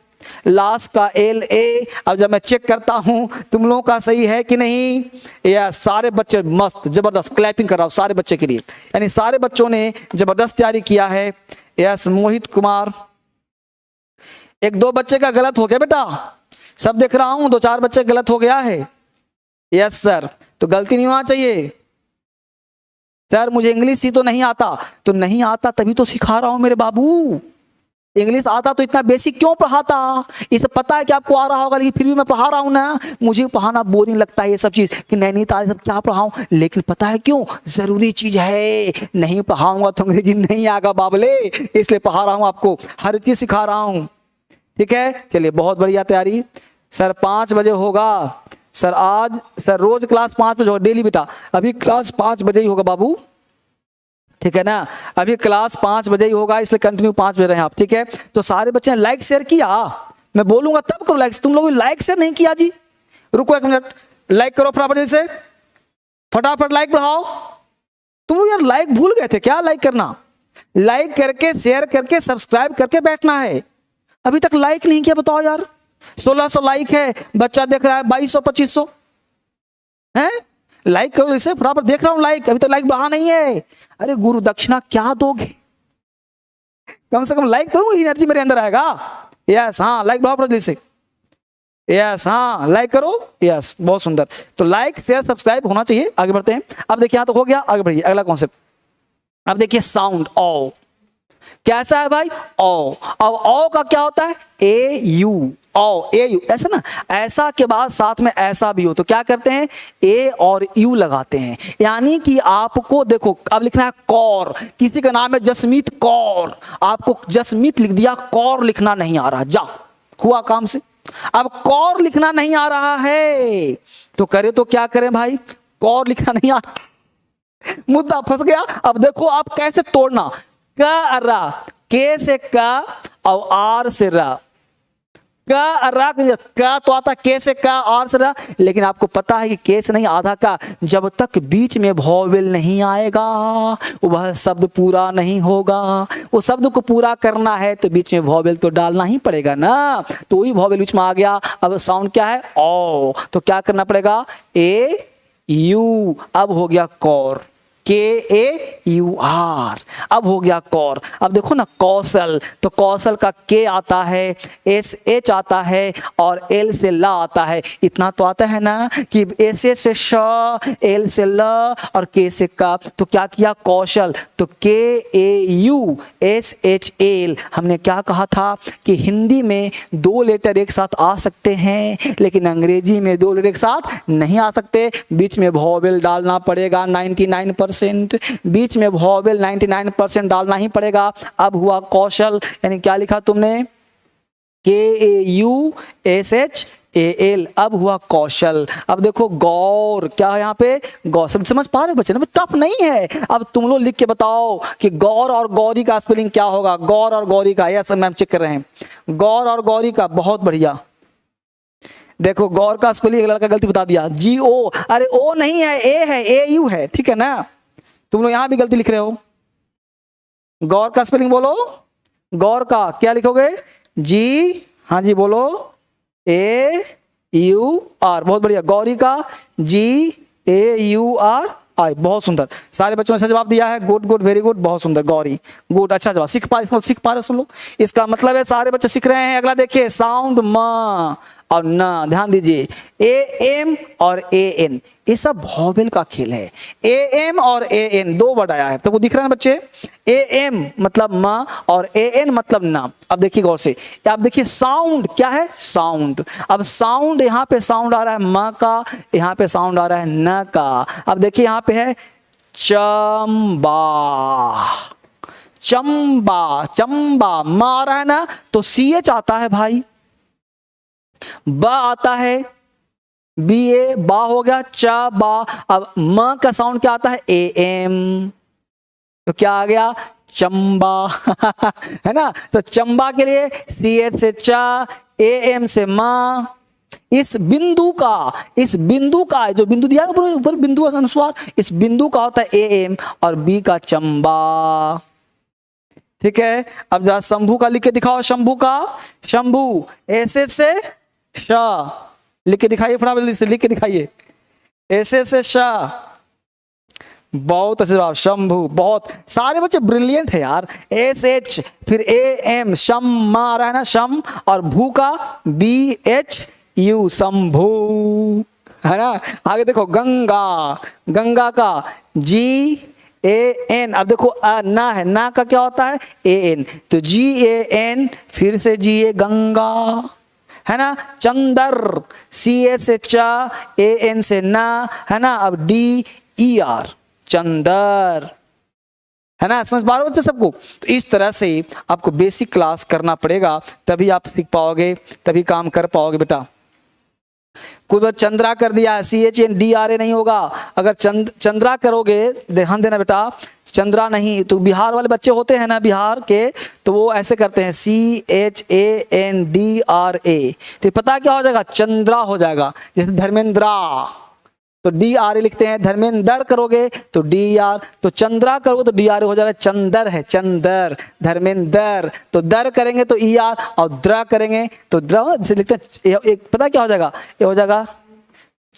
लास्ट का LA। अब जब मैं चेक करता हूं तुम लोगों का सही है कि नहीं, या सारे बच्चे मस्त जबरदस्त, क्लैपिंग कर रहा हूं सारे बच्चे के लिए, यानी सारे बच्चों ने जबरदस्त तैयारी किया है। यस मोहित कुमार, एक दो बच्चे का गलत हो गया बेटा, सब देख रहा हूं, दो चार बच्चे गलत हो गया है। यस सर, तो गलती नहीं होना चाहिए। सर मुझे इंग्लिश ही तो नहीं आता, तो नहीं आता तभी तो सिखा रहा हूं मेरे बाबू। इंग्लिश आता तो इतना बेसिक क्यों पढ़ाता, इसे पता है कि आपको आ रहा होगा, लेकिन फिर भी मैं पढ़ा रहा हूं ना। मुझे पढ़ाना बोरिंग लगता है ये सब चीज, कि नैनीताल सब क्या पढ़ाऊं, लेकिन पता है क्यों, जरूरी चीज है। नहीं पढ़ाऊंगा तो अंग्रेजी नहीं आएगा बाबले, इसलिए पढ़ा रहा हूं आपको, हर चीज सिखा रहा हूं। ठीक है, चलिए बहुत बढ़िया तैयारी। सर 5 बजे होगा सर, आज सर रोज क्लास 5 बजे होगा डेली बेटा, अभी क्लास 5 बजे ही होगा बाबू, ठीक है ना, अभी क्लास 5 बजे ही होगा, इसलिए कंटिन्यू 5 बजे रहे आप। ठीक है, तो सारे बच्चे ने लाइक शेयर किया, मैं बोलूंगा तब करो लाइक, तुम लोग लाइक शेयर नहीं किया जी। रुको 1 मिनट, लाइक करो फटाफट से, फटाफट लाइक बढ़ाओ। तुम लोग यार लाइक भूल गए थे क्या, लाइक करना, लाइक करके शेयर करके सब्सक्राइब करके बैठना है। अभी तक लाइक नहीं किया, बताओ यार। 1600 लाइक है, बच्चा देख रहा है 2200-2500 है, लाइक करो इसे फटाफट, देख रहा हूं लाइक, अभी तक लाइक बढ़ा नहीं है। अरे गुरु दक्षिणा क्या दोगे, कम से कम लाइक दो, एनर्जी मेरे अंदर आएगा। यस हाँ, लाइक बढ़ाओ जल्दी से, यस हाँ लाइक करो, यस बहुत सुंदर। तो लाइक शेयर सब्सक्राइब होना चाहिए। आगे बढ़ते हैं। अब देखिए यहाँ तो हो गया, आगे बढ़िए अगला कॉन्सेप्ट। अब देखिए साउंड ओ कैसा है भाई, ओ। अब ओ का क्या होता है, AU, ओ AU, ऐसा ना, ऐसा के बाद साथ में ऐसा भी हो तो क्या करते हैं, A और U लगाते हैं। यानी कि आपको देखो अब लिखना है कौर, किसी का नाम है जसमीत कौर, आपको जसमीत लिख दिया, कौर लिखना नहीं आ रहा, जा हुआ काम से। अब कौर लिखना नहीं आ रहा है तो करे तो क्या करें भाई, कौर लिखना नहीं आ रहा, मुद्दा फंस गया। अब देखो आप कैसे तोड़ना, का रा, के से का और आर से रा, का रा, का तो आता के से का, आर से रा, लेकिन आपको पता है कि के से नहीं आधा का, जब तक बीच में वॉवेल नहीं आएगा वह शब्द पूरा नहीं होगा। वो शब्द को पूरा करना है तो बीच में वॉवेल तो डालना ही पड़ेगा ना, तो वही वॉवेल बीच में आ गया। अब साउंड क्या है, ओ, तो क्या करना पड़ेगा, AU, अब हो गया कौर, KAUR, अब हो गया कौर। अब देखो ना कौशल, तो कौशल का के आता है, SH आता है और L से ला आता है। इतना तो आता है ना कि S से श, L से ल और K से का, तो क्या किया कौशल, तो KAUSHL। हमने क्या कहा था कि हिंदी में 2 लेटर एक साथ आ सकते हैं, लेकिन अंग्रेजी में 2 लेटर एक साथ नहीं आ सकते, बीच में वॉवेल डालना पड़ेगा 99%, बीच में वॉवेल 99% डालना ही पड़ेगा। अब हुआ कौशल, यानी क्या लिखा तुमने, KAUSHAL, अब हुआ कौशल। अब देखो गौर, क्या है यहाँ पे, गौर, समझ पा रहे बच्चे ना, टफ नहीं है। अब तुम लोग लिख के बताओ कि गौर और गौरी का स्पेलिंग क्या होगा, गौर और गौरी का, यस मैम चेक कर रहे हैं, गौर और गौरी का, बहुत बढ़िया। देखो गौर का स्पेलिंग एक लड़का गलती बता दिया, GO, अरे O नहीं है, A है, AU है, ठीक है ना, तुम लोग यहां भी गलती लिख रहे हो। गौर का स्पेलिंग बोलो, गौर का क्या लिखोगे, G, हाँ जी बोलो, AUR, बहुत बढ़िया। गौरी का GAURI, बहुत सुंदर, सारे बच्चों ने अच्छा जवाब दिया है, गुड गुड वेरी गुड, बहुत सुंदर, गौरी गुड, अच्छा जवाब, सीख पा रहे सब लोग, इसका मतलब है सारे बच्चे सीख रहे हैं। अगला देखिए साउंड म, और न, ध्यान दीजिए, ए एम और ए एन, ये सब वॉवेल का खेल है। ए एम और ए एन दो वर्ड आया है, तो वो दिख रहा है ना बच्चे, ए एम मतलब म और ए एन मतलब ना। अब देखिए गौर से, आप देखिए साउंड क्या है, साउंड। अब साउंड, यहाँ पे साउंड आ रहा है म का, यहाँ पे साउंड आ रहा है न का। अब देखिए यहाँ पे है चंबा, चंबा, चंबा, म आ रहा है ना, तो सी एच आता है भाई, ब आता है, बी ए, बा हो गया, च बा। अब म का साउंड क्या आता है, ए एम, तो क्या आ गया, चंबा है ना। तो चंबा के लिए सी एच से च, ए एम से म। इस बिंदु का जो बिंदु दिया ऊपर बिंदु अनुस्वार, इस बिंदु का होता है ए एम और बी का चंबा। ठीक है, अब जरा शंभू का लिख के दिखाओ, शंभू का, शंभू ऐसे से श, लिख के दिखाइए, फटाफट से लिख के दिखाइए, ऐसे से श। बहुत अच्छे जवाब, शंभू, बहुत सारे बच्चे ब्रिलियंट है यार। एस एच फिर ए एम, शम आ रहा है ना, शम, और भू का बी एच यू, शंभू, है ना। आगे देखो गंगा, गंगा का जी ए एन, अब देखो ना है, ना का क्या होता है, ए एन, तो जी ए एन फिर से जी ए, गंगा, है ना। चंदर, सी ए से च, ए एन से ना, है ना। अब डी ई आर, चंदर, है ना। समझ पा रहे हो बच्चे सबको। तो इस तरह से आपको बेसिक क्लास करना पड़ेगा, तभी आप सीख पाओगे, तभी काम कर पाओगे बेटा। कोई बात चंद्रा कर दिया, C H N D R A नहीं होगा। अगर चंद्रा करोगे, ध्यान देना बेटा, चंद्रा नहीं, तो बिहार वाले बच्चे होते हैं ना बिहार के, तो वो ऐसे करते हैं C H A N D R A, तो पता क्या हो जाएगा, चंद्रा हो जाएगा। जैसे धर्मेंद्रा, तो डी आर ए लिखते हैं, धर्मेंद्र करोगे तो डी आर, तो चंद्रा करोगे तो डी आर ए हो जाएगा, चंदर है, चंदर, धर्मेंद्र, तो दर करेंगे तो ई आर, और द्र करेंगे तो द्र, जैसे लिखते हैं एक, पता क्या हो जाएगा, ये हो जाएगा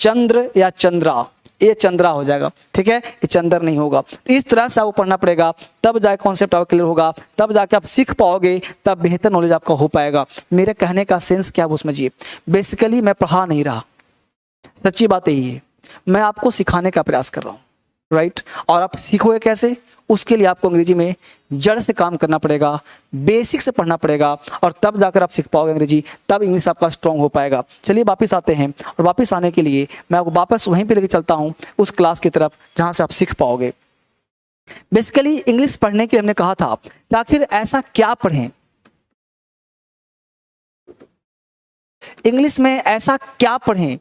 चंद्र या चंद्रा, ये चंद्रा हो जाएगा। ठीक है, ये चंद्र नहीं होगा। तो इस तरह से आपको पढ़ना पड़ेगा, तब जाके कॉन्सेप्ट आपको क्लियर होगा, तब जाके आप सीख पाओगे, तब बेहतर नॉलेज आपका हो पाएगा। मेरे कहने का सेंस क्या वो समझिए, बेसिकली मैं पढ़ा नहीं रहा, सच्ची बात यही है, मैं आपको सिखाने का प्रयास कर रहा हूँ, राइट। और आप सीखोगे कैसे, उसके लिए आपको अंग्रेजी में जड़ से काम करना पड़ेगा, बेसिक से पढ़ना पड़ेगा, और तब जाकर आप सीख पाओगे अंग्रेजी, तब इंग्लिश आपका स्ट्रांग हो पाएगा। चलिए वापस आते हैं, और वापस आने के लिए मैं आपको वापस वहीं पे लेके चलता हूँ, उस क्लास की तरफ जहाँ से आप सीख पाओगे। बेसिकली इंग्लिश पढ़ने के लिए हमने कहा था कि आखिर ऐसा क्या पढ़ें, इंग्लिश में ऐसा क्या पढ़ें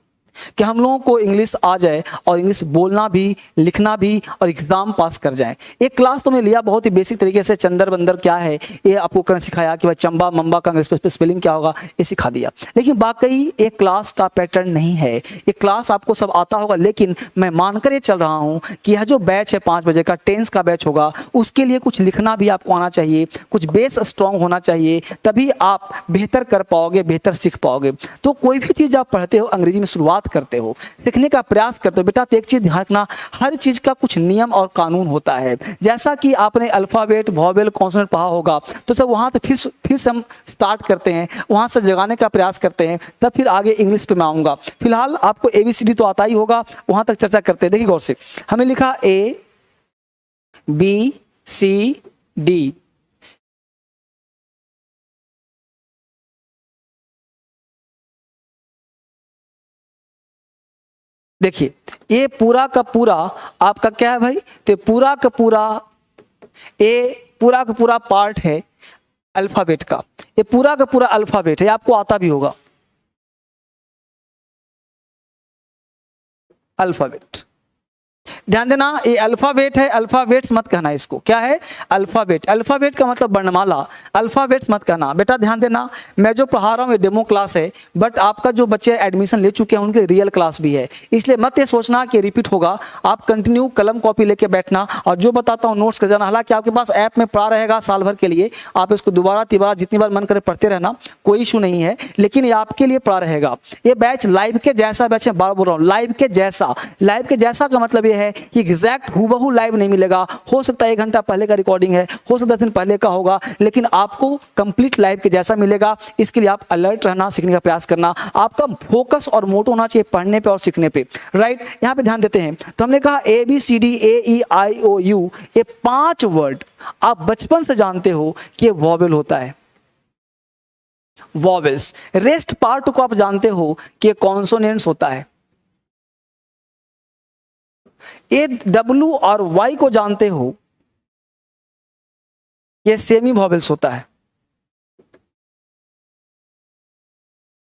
कि हम लोगों को इंग्लिश आ जाए और इंग्लिश बोलना भी, लिखना भी, और एग्जाम पास कर जाए। एक क्लास तो मैंने लिया बहुत ही बेसिक तरीके से, चंदर बंदर क्या है ये आपको करना सिखाया, कि भाई चंबा मम्बा का इंग्लिश पे स्पेलिंग क्या होगा, ये सिखा दिया। लेकिन वाकई एक क्लास का पैटर्न नहीं है, एक क्लास आपको सब आता होगा, लेकिन मैं मानकर ये चल रहा हूँ कि यह जो बैच है 5 बजे का, टेंस का बैच होगा, उसके लिए कुछ लिखना भी आपको आना चाहिए, कुछ बेस स्ट्रांग होना चाहिए, तभी आप बेहतर कर पाओगे, बेहतर सीख पाओगे। तो कोई भी चीज़ आप पढ़ते हो, अंग्रेजी में शुरुआत करते हो, सीखने का प्रयास करते हो बेटा, तो एक चीज ध्यान रखना, हर चीज का कुछ नियम और कानून होता है। जैसा कि आपने अल्फाबेट, वॉवेल, कॉन्सोनेंट पढ़ा होगा, तो सब वहां से फिर से हम स्टार्ट करते हैं, वहां से जगाने का प्रयास करते हैं, तब फिर आगे इंग्लिश पे मैं आऊंगा। फिलहाल आपको एबीसीडी तो आता ही होगा, वहां तक चर्चा करते हैं। देखिए गौर से, हमें लिखा ए बी सी डी, देखिए ये पूरा का पूरा आपका क्या है भाई, तो पूरा का पूरा पार्ट है अल्फाबेट का, ये पूरा का पूरा अल्फाबेट है, आपको आता भी होगा अल्फाबेट। ध्यान देना, ये अल्फाबेट है, अल्फाबेट्स मत कहना इसको, क्या है अल्फाबेट, अल्फाबेट का मतलब वर्णमाला, अल्फाबेट्स मत कहना बेटा। ध्यान देना, मैं जो पढ़ा रहा हूँ ये डेमो क्लास है, बट आपका जो बच्चे एडमिशन ले चुके हैं उनके लिए रियल क्लास भी है, इसलिए मत ये सोचना कि रिपीट होगा। आप कंटिन्यू कलम कॉपी लेके बैठना, और जो बताता हूँ नोट्स कर जाना। हालांकि आपके पास ऐप में पढ़ा रहेगा साल भर के लिए, आप इसको दोबारा तिबारा जितनी बार मन करे पढ़ते रहना, कोई इशू नहीं है, लेकिन ये आपके लिए पढ़ा रहेगा। ये बैच लाइव के जैसा बैच है, बार बोल रहा हूँ लाइव के जैसा। लाइव के जैसा का मतलब ये है कि एग्जैक्ट हूबहू लाइव नहीं मिलेगा। हो सकता है 1 घंटा पहले का रिकॉर्डिंग है, हो सकता है 10 दिन पहले का होगा, लेकिन आपको कंप्लीट लाइव के जैसा मिलेगा। इसके लिए आप अलर्ट रहना, सीखने का प्रयास करना, आपका फोकस और मोटो होना चाहिए पढ़ने पे और सीखने पे, राइट। यहाँ पे ध्यान देते हैं तो हमने कहा ABCDEIOU, ये 5 वर्ड आप बचपन से जानते हो कि ये वॉवेल होता है, वॉवेल्स। रेस्ट पार्ट को आप जानते हो कि कॉन्सोनेंट्स होता है। ए डब्ल्यू और वाई को जानते हो, ये सेमी वॉवेल्स होता है,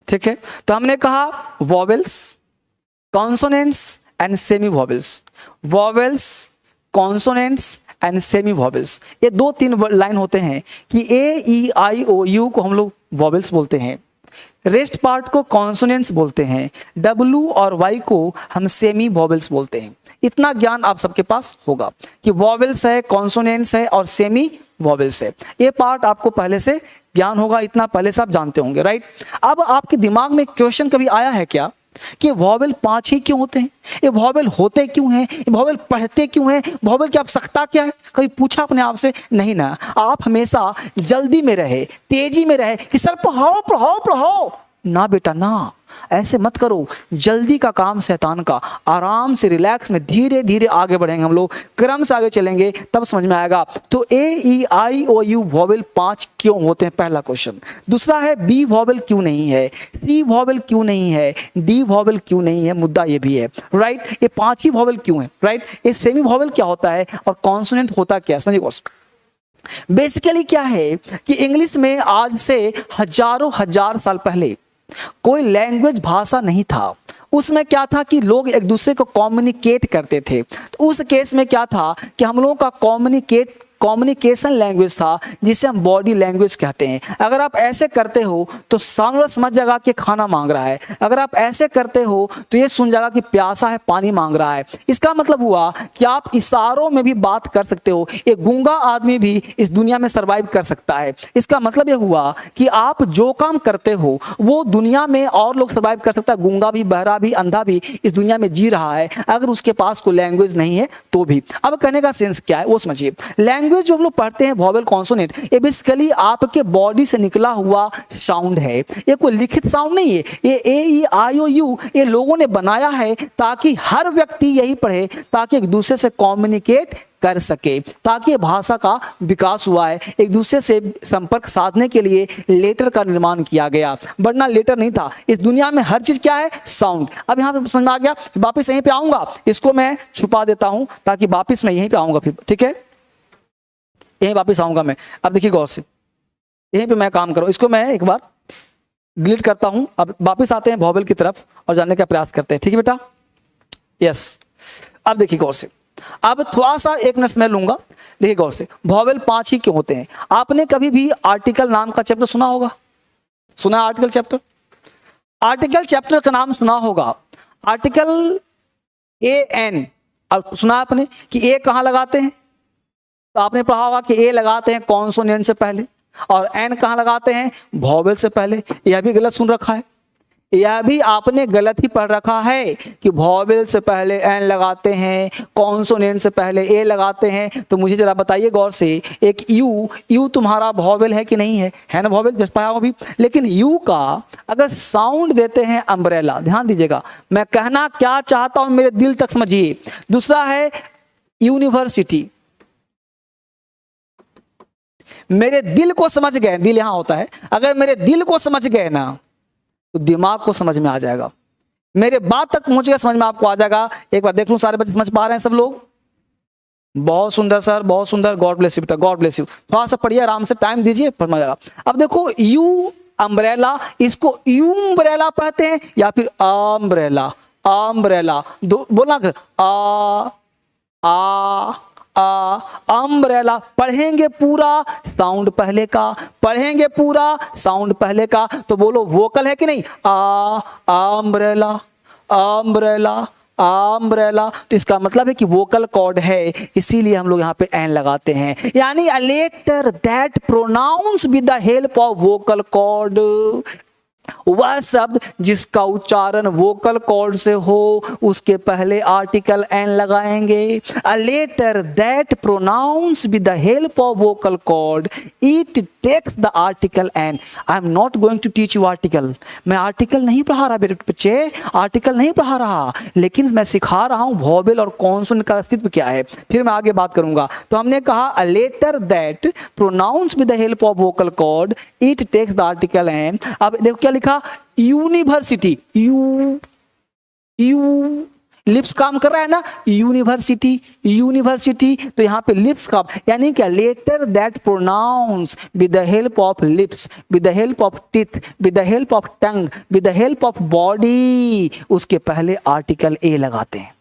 ठीक है। तो हमने कहा vowels, consonants and semi vowels, vowels, consonants and semi vowels, ये 2-3 लाइन होते हैं कि AEIOU को हम लोग वॉवेल्स बोलते हैं, रेस्ट पार्ट को कॉन्सोनेंट्स बोलते हैं, W और Y को हम सेमी वॉवेल्स बोलते हैं। इतना ज्ञान आप सबके पास होगा कि वॉवेल्स है, कॉन्सोनेंट्स है और सेमी वॉवेल्स है। ये पार्ट आपको पहले से ज्ञान होगा, इतना पहले से आप जानते होंगे, राइट। अब आपके दिमाग में क्वेश्चन कभी आया है क्या कि वॉवेल 5 ही क्यों होते हैं, ये वॉवेल होते क्यों हैं, ये वॉवेल पढ़ते क्यों हैं, वॉवेल की आवश्यकता क्या है? कभी पूछा अपने आप से? नहीं ना। आप हमेशा जल्दी में रहे, तेजी में रहे कि सर पढ़ाओ पढ़ाओ पढ़ाओ, ना बेटा ना, ऐसे मत करो। जल्दी का काम शैतान का, आराम से रिलैक्स में धीरे धीरे आगे बढ़ेंगे हम लोग, क्रम से आगे चलेंगे, तब समझ में आएगा। तो AEIOU वॉवेल 5 क्यों होते हैं, पहला क्वेश्चन। दूसरा है B वॉवेल क्यों नहीं है, C वॉवेल क्यों नहीं है, D वॉवेल क्यों नहीं है, मुद्दा ये भी है, राइट। ये 5 ही वॉवेल क्यों है, राइट। ये सेमी वॉवेल क्या होता है और कॉन्सोनेंट होता क्या है, समझिए। बेसिकली क्या है कि इंग्लिश में आज से हजारों हजार साल पहले कोई लैंग्वेज, भाषा नहीं था। उसमें क्या था कि लोग एक दूसरे को कम्युनिकेट करते थे। तो उस केस में क्या था कि हम लोगों का कम्युनिकेशन लैंग्वेज था, जिसे हम बॉडी लैंग्वेज कहते हैं। अगर आप ऐसे करते हो तो सामने समझ जाएगा कि खाना मांग रहा है, अगर आप ऐसे करते हो तो ये सुन जाएगा कि प्यासा है, पानी मांग रहा है। इसका मतलब हुआ कि आप इशारों में भी बात कर सकते हो। एक गूंगा आदमी भी इस दुनिया में सर्वाइव कर सकता है। इसका मतलब ये हुआ कि आप जो काम करते हो वो दुनिया में और लोग सर्वाइव कर सकता है। गूंगा भी, बहरा भी, अंधा भी इस दुनिया में जी रहा है, अगर उसके पास कोई लैंग्वेज नहीं है तो भी। अब कहने का सेंस क्या है वो समझिए। लैंग्वेज जो हम लोग पढ़ते हैं वॉवेल, कॉन्सोनेंट, ये बेसिकली आपके बॉडी से निकला हुआ साउंड है। ये कोई लिखित साउंड नहीं है। ये AEIOU ये लोगों ने बनाया है ताकि हर व्यक्ति यही पढ़े, ताकि एक दूसरे से कम्युनिकेट कर सके, ताकि भाषा का विकास हुआ है। एक दूसरे से संपर्क साधने के लिए लेटर का निर्माण किया गया, वरना लेटर नहीं था। इस दुनिया में हर चीज क्या है, साउंड। अब यहाँ पे समझ में आ गया। वापिस यहीं पे आऊंगा, इसको मैं छुपा देता हूं ताकि वापिस मैं यहीं पे आऊंगा फिर, ठीक है। यहीं वापस आऊंगा मैं। अब देखिए गौर से, यहीं पे मैं काम करूं, इसको मैं एक बार डिलीट करता हूं। अब वापस आते हैं वॉवेल की तरफ और जानने का प्रयास करते हैं, ठीक है बेटा। यस, अब देखिए गौर से, अब थोड़ा सा 1 मिनट मैं लूंगा। देखिए गौर से, वॉवेल 5 ही क्यों होते हैं। आपने कभी भी आर्टिकल नाम का चैप्टर सुना होगा, सुना आर्टिकल चैप्टर? आर्टिकल चैप्टर का नाम सुना होगा, आर्टिकल AN। और सुना आपने कि ए कहां लगाते हैं? तो आपने पढ़ा होगा कि ए लगाते हैं कॉन्सोनेंट से पहले, और एन कहां लगाते हैं, वॉवेल से पहले। यह भी गलत सुन रखा है, यह भी आपने गलत ही पढ़ रखा है कि वॉवेल से पहले एन लगाते हैं, कॉन्सोनेंट से पहले ए लगाते हैं। तो मुझे जरा बताइए गौर से, एक यू तुम्हारा वॉवेल है कि नहीं है? है ना वॉवेल, जस्ट पाया अभी। लेकिन यू का अगर साउंड देते हैं अम्ब्रेला, ध्यान दीजिएगा मैं कहना क्या चाहता हूं, मेरे दिल तक समझिए। दूसरा है यूनिवर्सिटी, मेरे दिल को समझ गए, दिल यहां होता है, अगर मेरे दिल को समझ गए ना तो दिमाग को समझ में आ जाएगा, मेरे बात तक पहुंच गया, समझ में आपको आ जाएगा। एक बार देख लूं सारे बच्चे समझ पा रहे हैं सब लोग? बहुत सुंदर सर, बहुत सुंदर, गॉड ब्लेस यू बेटा, गॉड ब्लेस यू। थोड़ा सा पढ़िए, आराम से टाइम दीजिए, समझ में आएगा। अब देखो यू अम्ब्रेला, इसको यू अम्ब्रेला पढ़ते हैं या फिर अम्ब्रेला, अम्ब्रेला दो बोलना, अम्ब्रेला पढ़ेंगे पूरा साउंड पहले का, पढ़ेंगे पूरा साउंड पहले का। तो बोलो वोकल है कि नहीं, अम्ब्रेला, अम्ब्रेला, अम्ब्रेला। तो इसका मतलब है कि वोकल कॉर्ड है, इसीलिए हम लोग यहाँ पे एन लगाते हैं, यानी a letter that pronounce with the help of vocal cord. वह शब्द जिसका उच्चारण वोकल कॉर्ड से हो उसके पहले आर्टिकल एन लगाएंगे। A letter that pronounce with the help of vocal cord it takes the article an. I am not going to teach you article. मैं आर्टिकल नहीं पढ़ा रहा मेरे बच्चे, आर्टिकल नहीं पढ़ा रहा, लेकिन मैं सिखा रहा हूं वॉवेल और कॉन्सोनेंट का अस्तित्व क्या है, फिर मैं आगे बात करूंगा। तो हमने कहा a letter that pronounce with the help of vocal cord it takes the article an. अब देखो क्या लिखा, यूनिवर्सिटी, यू लिप्स काम कर रहा है ना, यूनिवर्सिटी, यूनिवर्सिटी, तो यहां पे लिप्स का यानी क्या, letter that pronounce with the help of lips, with the help of teeth, with the help of tongue, with the help of body, उसके पहले आर्टिकल ए लगाते हैं।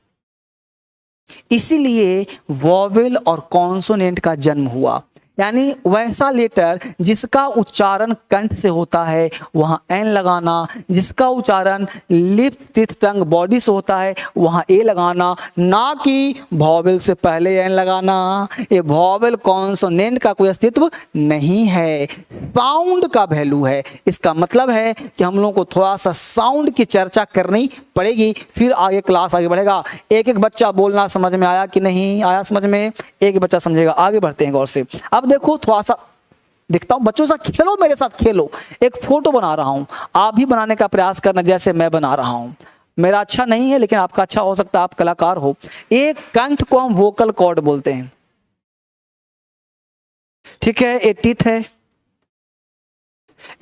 इसीलिए वॉवेल और कॉन्सोनेंट का जन्म हुआ। यानी वैसा लेटर जिसका उच्चारण कंठ से होता है वहां एन लगाना, जिसका उच्चारण लिप्स टीथ टंग बॉडी से होता है वहां ए लगाना, ना कि वॉवेल से पहले एन लगाना। ये वॉवेल कॉन्सोनेंट का कोई अस्तित्व नहीं है, साउंड का वैल्यू है। इसका मतलब है कि हम लोगों को थोड़ा सा साउंड की चर्चा करनी पड़ेगी, फिर आगे क्लास आगे बढ़ेगा। एक एक बच्चा बोलना समझ में आया कि नहीं आया, समझ में एक बच्चा समझेगा। आगे बढ़ते हैं गौर से। अब देखो थोड़ा सा दिखता हूं, बच्चों से खेलो, मेरे साथ खेलो। एक फोटो बना रहा हूं, आप भी बनाने का प्रयास करना जैसे मैं बना रहा हूं। मेरा अच्छा नहीं है लेकिन आपका अच्छा हो सकता है, आप कलाकार हो। एक कंठ को हम वोकल कॉर्ड बोलते हैं, ठीक है। एक टीथ है,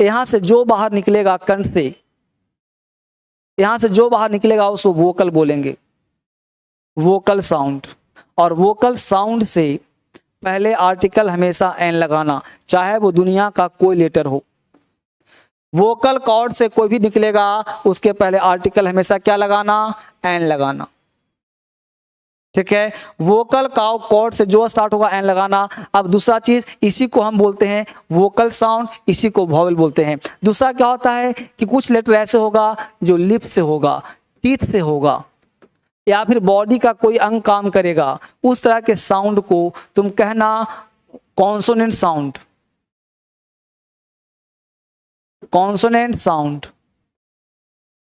यहां से जो बाहर निकलेगा कंठ से, यहां से जो बाहर निकलेगा उसको वोकल बोलेंगे, वोकल साउंड। और वोकल साउंड से पहले आर्टिकल हमेशा एन लगाना, चाहे वो दुनिया का कोई लेटर हो। वोकल कॉर्ड से कोई भी निकलेगा उसके पहले आर्टिकल हमेशा क्या लगाना, एन लगाना, ठीक है। वोकल कॉर्ड से जो स्टार्ट होगा एन लगाना। अब दूसरा चीज, इसी को हम बोलते हैं वोकल साउंड, इसी को वॉवेल बोलते हैं। दूसरा क्या होता है कि कुछ लेटर ऐसे होगा जो लिप से होगा, टीथ से होगा, या फिर बॉडी का कोई अंग काम करेगा, उस तरह के साउंड को तुम कहना कॉन्सोनेंट साउंड, कॉन्सोनेंट साउंड।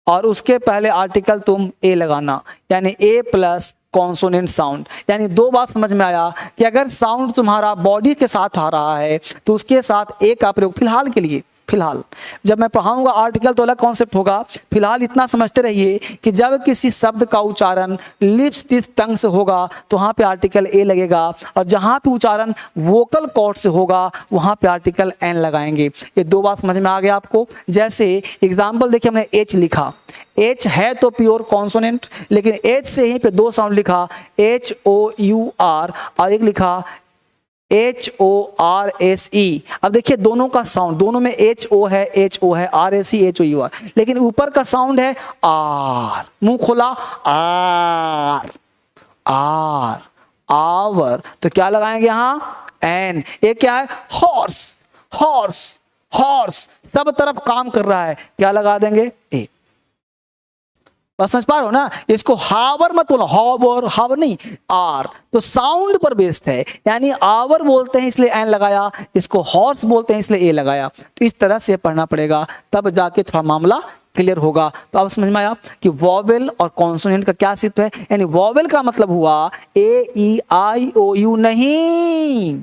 और उसके पहले आर्टिकल तुम ए लगाना, यानी ए प्लस कॉन्सोनेंट साउंड। यानी दो बात समझ में आया कि अगर साउंड तुम्हारा बॉडी के साथ आ रहा है तो उसके साथ ए का प्रयोग फिलहाल के लिए, फिलहाल जब मैं पढ़ाऊंगा आर्टिकल तो अलग कॉन्सेप्ट होगा। फिलहाल इतना समझते रहिए कि जब किसी शब्द का उच्चारण लिप्स टीथ टंग से होगा तो वहां पे आर्टिकल ए लगेगा, और जहां पे उच्चारण वोकल कॉर्ड से होगा वहां पे आर्टिकल एन लगाएंगे। ये दो बात समझ में आ गया आपको। जैसे एग्जाम्पल देखिए, हमने एच लिखा, एच है तो प्योर कॉन्सोनेंट, लेकिन एच से ही पे दो साउंड लिखा, एच ओ यू आर, और एक लिखा HORSE। अब देखिए दोनों का साउंड, दोनों में HO है, RSE, HOUR, लेकिन ऊपर का साउंड है आर, मुंह खोला आर, आर, आवर, तो क्या लगाएंगे यहां, एन। ये क्या है, हॉर्स, हॉर्स, हॉर्स, सब तरफ काम कर रहा है, क्या लगा देंगे, ए। बस समझ पा रहे हो ना, इसको हावर मत बोलो, हावर, हावर नहीं, आर। तो साउंड पर बेस्ड है, यानी आवर बोलते हैं इसलिए एन लगाया, इसको हॉर्स बोलते हैं इसलिए ए लगाया। तो इस तरह से पढ़ना पड़ेगा, तब जाके थोड़ा मामला क्लियर होगा। तो अब समझ में आया कि वॉवेल और कॉन्सोनेंट का क्या अस्तित्व है। यानी वॉवेल का मतलब हुआ AEIOU नहीं,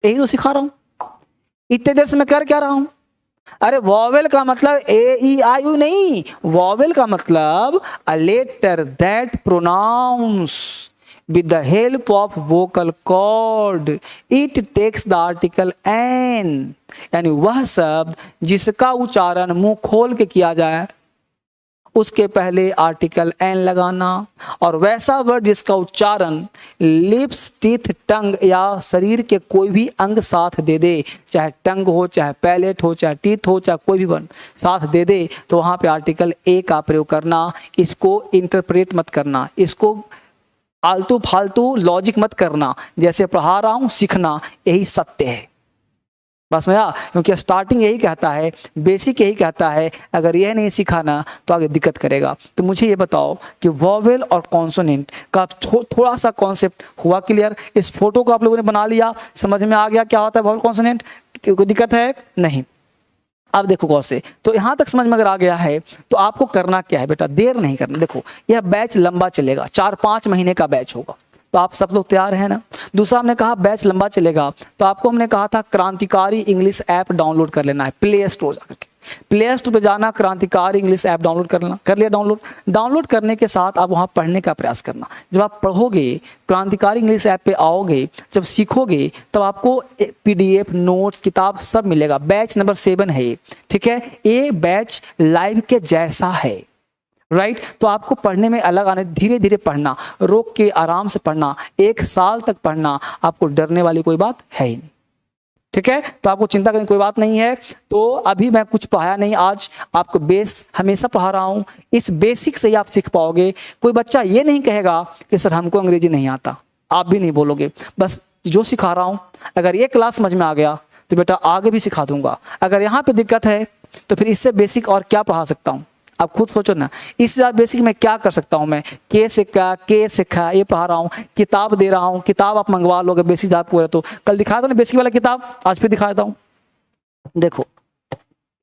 यही तो सिखा रहा हूं, इतने देर से मैं कर क्या रहा हूं। अरे वॉवेल का मतलब AEIOU नहीं, वॉवेल का मतलब a letter that pronounce with the help of vocal cord it takes the article an. यानी वह शब्द जिसका उच्चारण मुंह खोल के किया जाए उसके पहले आर्टिकल एन लगाना, और वैसा वर्ड जिसका उच्चारण लिप्स टीथ टंग या शरीर के कोई भी अंग साथ दे दे, चाहे टंग हो, चाहे पैलेट हो, चाहे टीथ हो, चाहे कोई भी वर्ड साथ दे दे, तो वहां पे आर्टिकल ए का प्रयोग करना। इसको इंटरप्रेट मत करना, इसको आलतू फालतू लॉजिक मत करना, जैसे पढ़ा रहा हूं सीखना, यही सत्य है। बस में क्योंकि स्टार्टिंग यही कहता है, बेसिक यही कहता है, अगर यह नहीं सिखाना तो आगे दिक्कत करेगा। तो मुझे ये बताओ कि वॉवेल और कॉन्सोनेंट का थोड़ा सा कॉन्सेप्ट हुआ क्लियर। इस फोटो को आप लोगों ने बना लिया, समझ में आ गया क्या होता है वॉवेल कॉन्सोनेंट, कोई दिक्कत है नहीं। अब देखो गौर से, तो यहाँ तक समझ में अगर आ गया है तो आपको करना क्या है बेटा, देर नहीं करना। देखो यह बैच लंबा चलेगा, 4-5 महीने का बैच होगा, तो आप सब लोग तैयार हैं ना। दूसरा हमने कहा बैच लंबा चलेगा, तो आपको हमने कहा था क्रांतिकारी इंग्लिश ऐप डाउनलोड कर लेना है प्ले स्टोर जाकर के। प्ले स्टोर पे जाना, क्रांतिकारी इंग्लिश ऐप डाउनलोड करना, कर लिया डाउनलोड करने के साथ आप वहाँ पढ़ने का प्रयास करना। जब आप पढ़ोगे, क्रांतिकारी इंग्लिश ऐप पे आओगे, जब सीखोगे, तब आपको PDF नोट्स किताब सब मिलेगा। बैच नंबर 7 है ये, ठीक है। ये बैच लाइव के जैसा है, राइट। तो आपको पढ़ने में अलग आने, धीरे धीरे पढ़ना, रोक के आराम से पढ़ना, 1 साल तक पढ़ना, आपको डरने वाली कोई बात है ही नहीं, ठीक है। तो आपको चिंता करने की कोई बात नहीं है। तो अभी मैं कुछ पढ़ाया नहीं, आज आपको बेस हमेशा पढ़ा रहा हूं, इस बेसिक से ही आप सीख पाओगे। कोई बच्चा ये नहीं कहेगा कि सर हमको अंग्रेजी नहीं आता, आप भी नहीं बोलोगे। बस जो सिखा रहा हूं, अगर ये क्लास समझ में आ गया तो बेटा आगे भी सिखा दूंगा। अगर यहाँ पे दिक्कत है तो फिर इससे बेसिक और क्या पढ़ा सकता हूँ, आप खुद सोचो ना। इससे ज़्यादा बेसिक मैं क्या कर सकता हूँ, मैं के सिक्का ये पढ़ा रहा हूँ, किताब दे रहा हूँ, किताब आप मंगवा लोगे बेसिक आप पूरा। तो कल दिखाया था ना बेसिक वाला किताब, आज फिर दिखा देता हूँ। देखो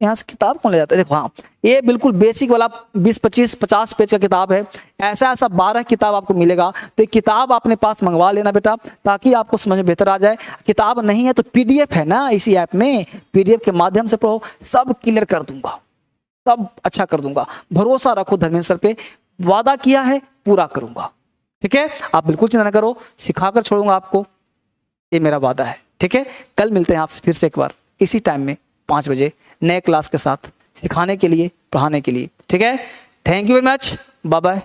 यहाँ से किताब कौन ले जाता है, देखो हाँ, ये बिल्कुल बेसिक वाला 20-25-50 पेज का किताब है। ऐसा 12 किताब आपको मिलेगा। तो ये किताब अपने पास मंगवा लेना बेटा, ताकि आपको समझ में बेहतर आ जाए। किताब नहीं है तो PDF है ना इसी ऐप में, PDF के माध्यम से पढ़ो, सब क्लियर कर दूंगा, सब अच्छा कर दूंगा। भरोसा रखो धर्मेंद्र सर पे, वादा किया है पूरा करूंगा, ठीक है। आप बिल्कुल चिंता न करो, सिखाकर छोड़ूंगा आपको, ये मेरा वादा है, ठीक है। कल मिलते हैं आपसे फिर से एक बार इसी टाइम में 5 बजे नए क्लास के साथ, सिखाने के लिए, पढ़ाने के लिए, ठीक है। Thank you very much, bye bye,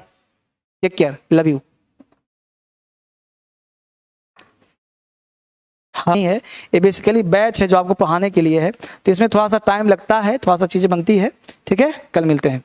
take care, love you. नहीं है, ये बेसिकली बैच है जो आपको पढ़ाने के लिए है, तो इसमें थोड़ा सा टाइम लगता है, थोड़ा सा चीज़ें बनती है, ठीक है। कल मिलते हैं।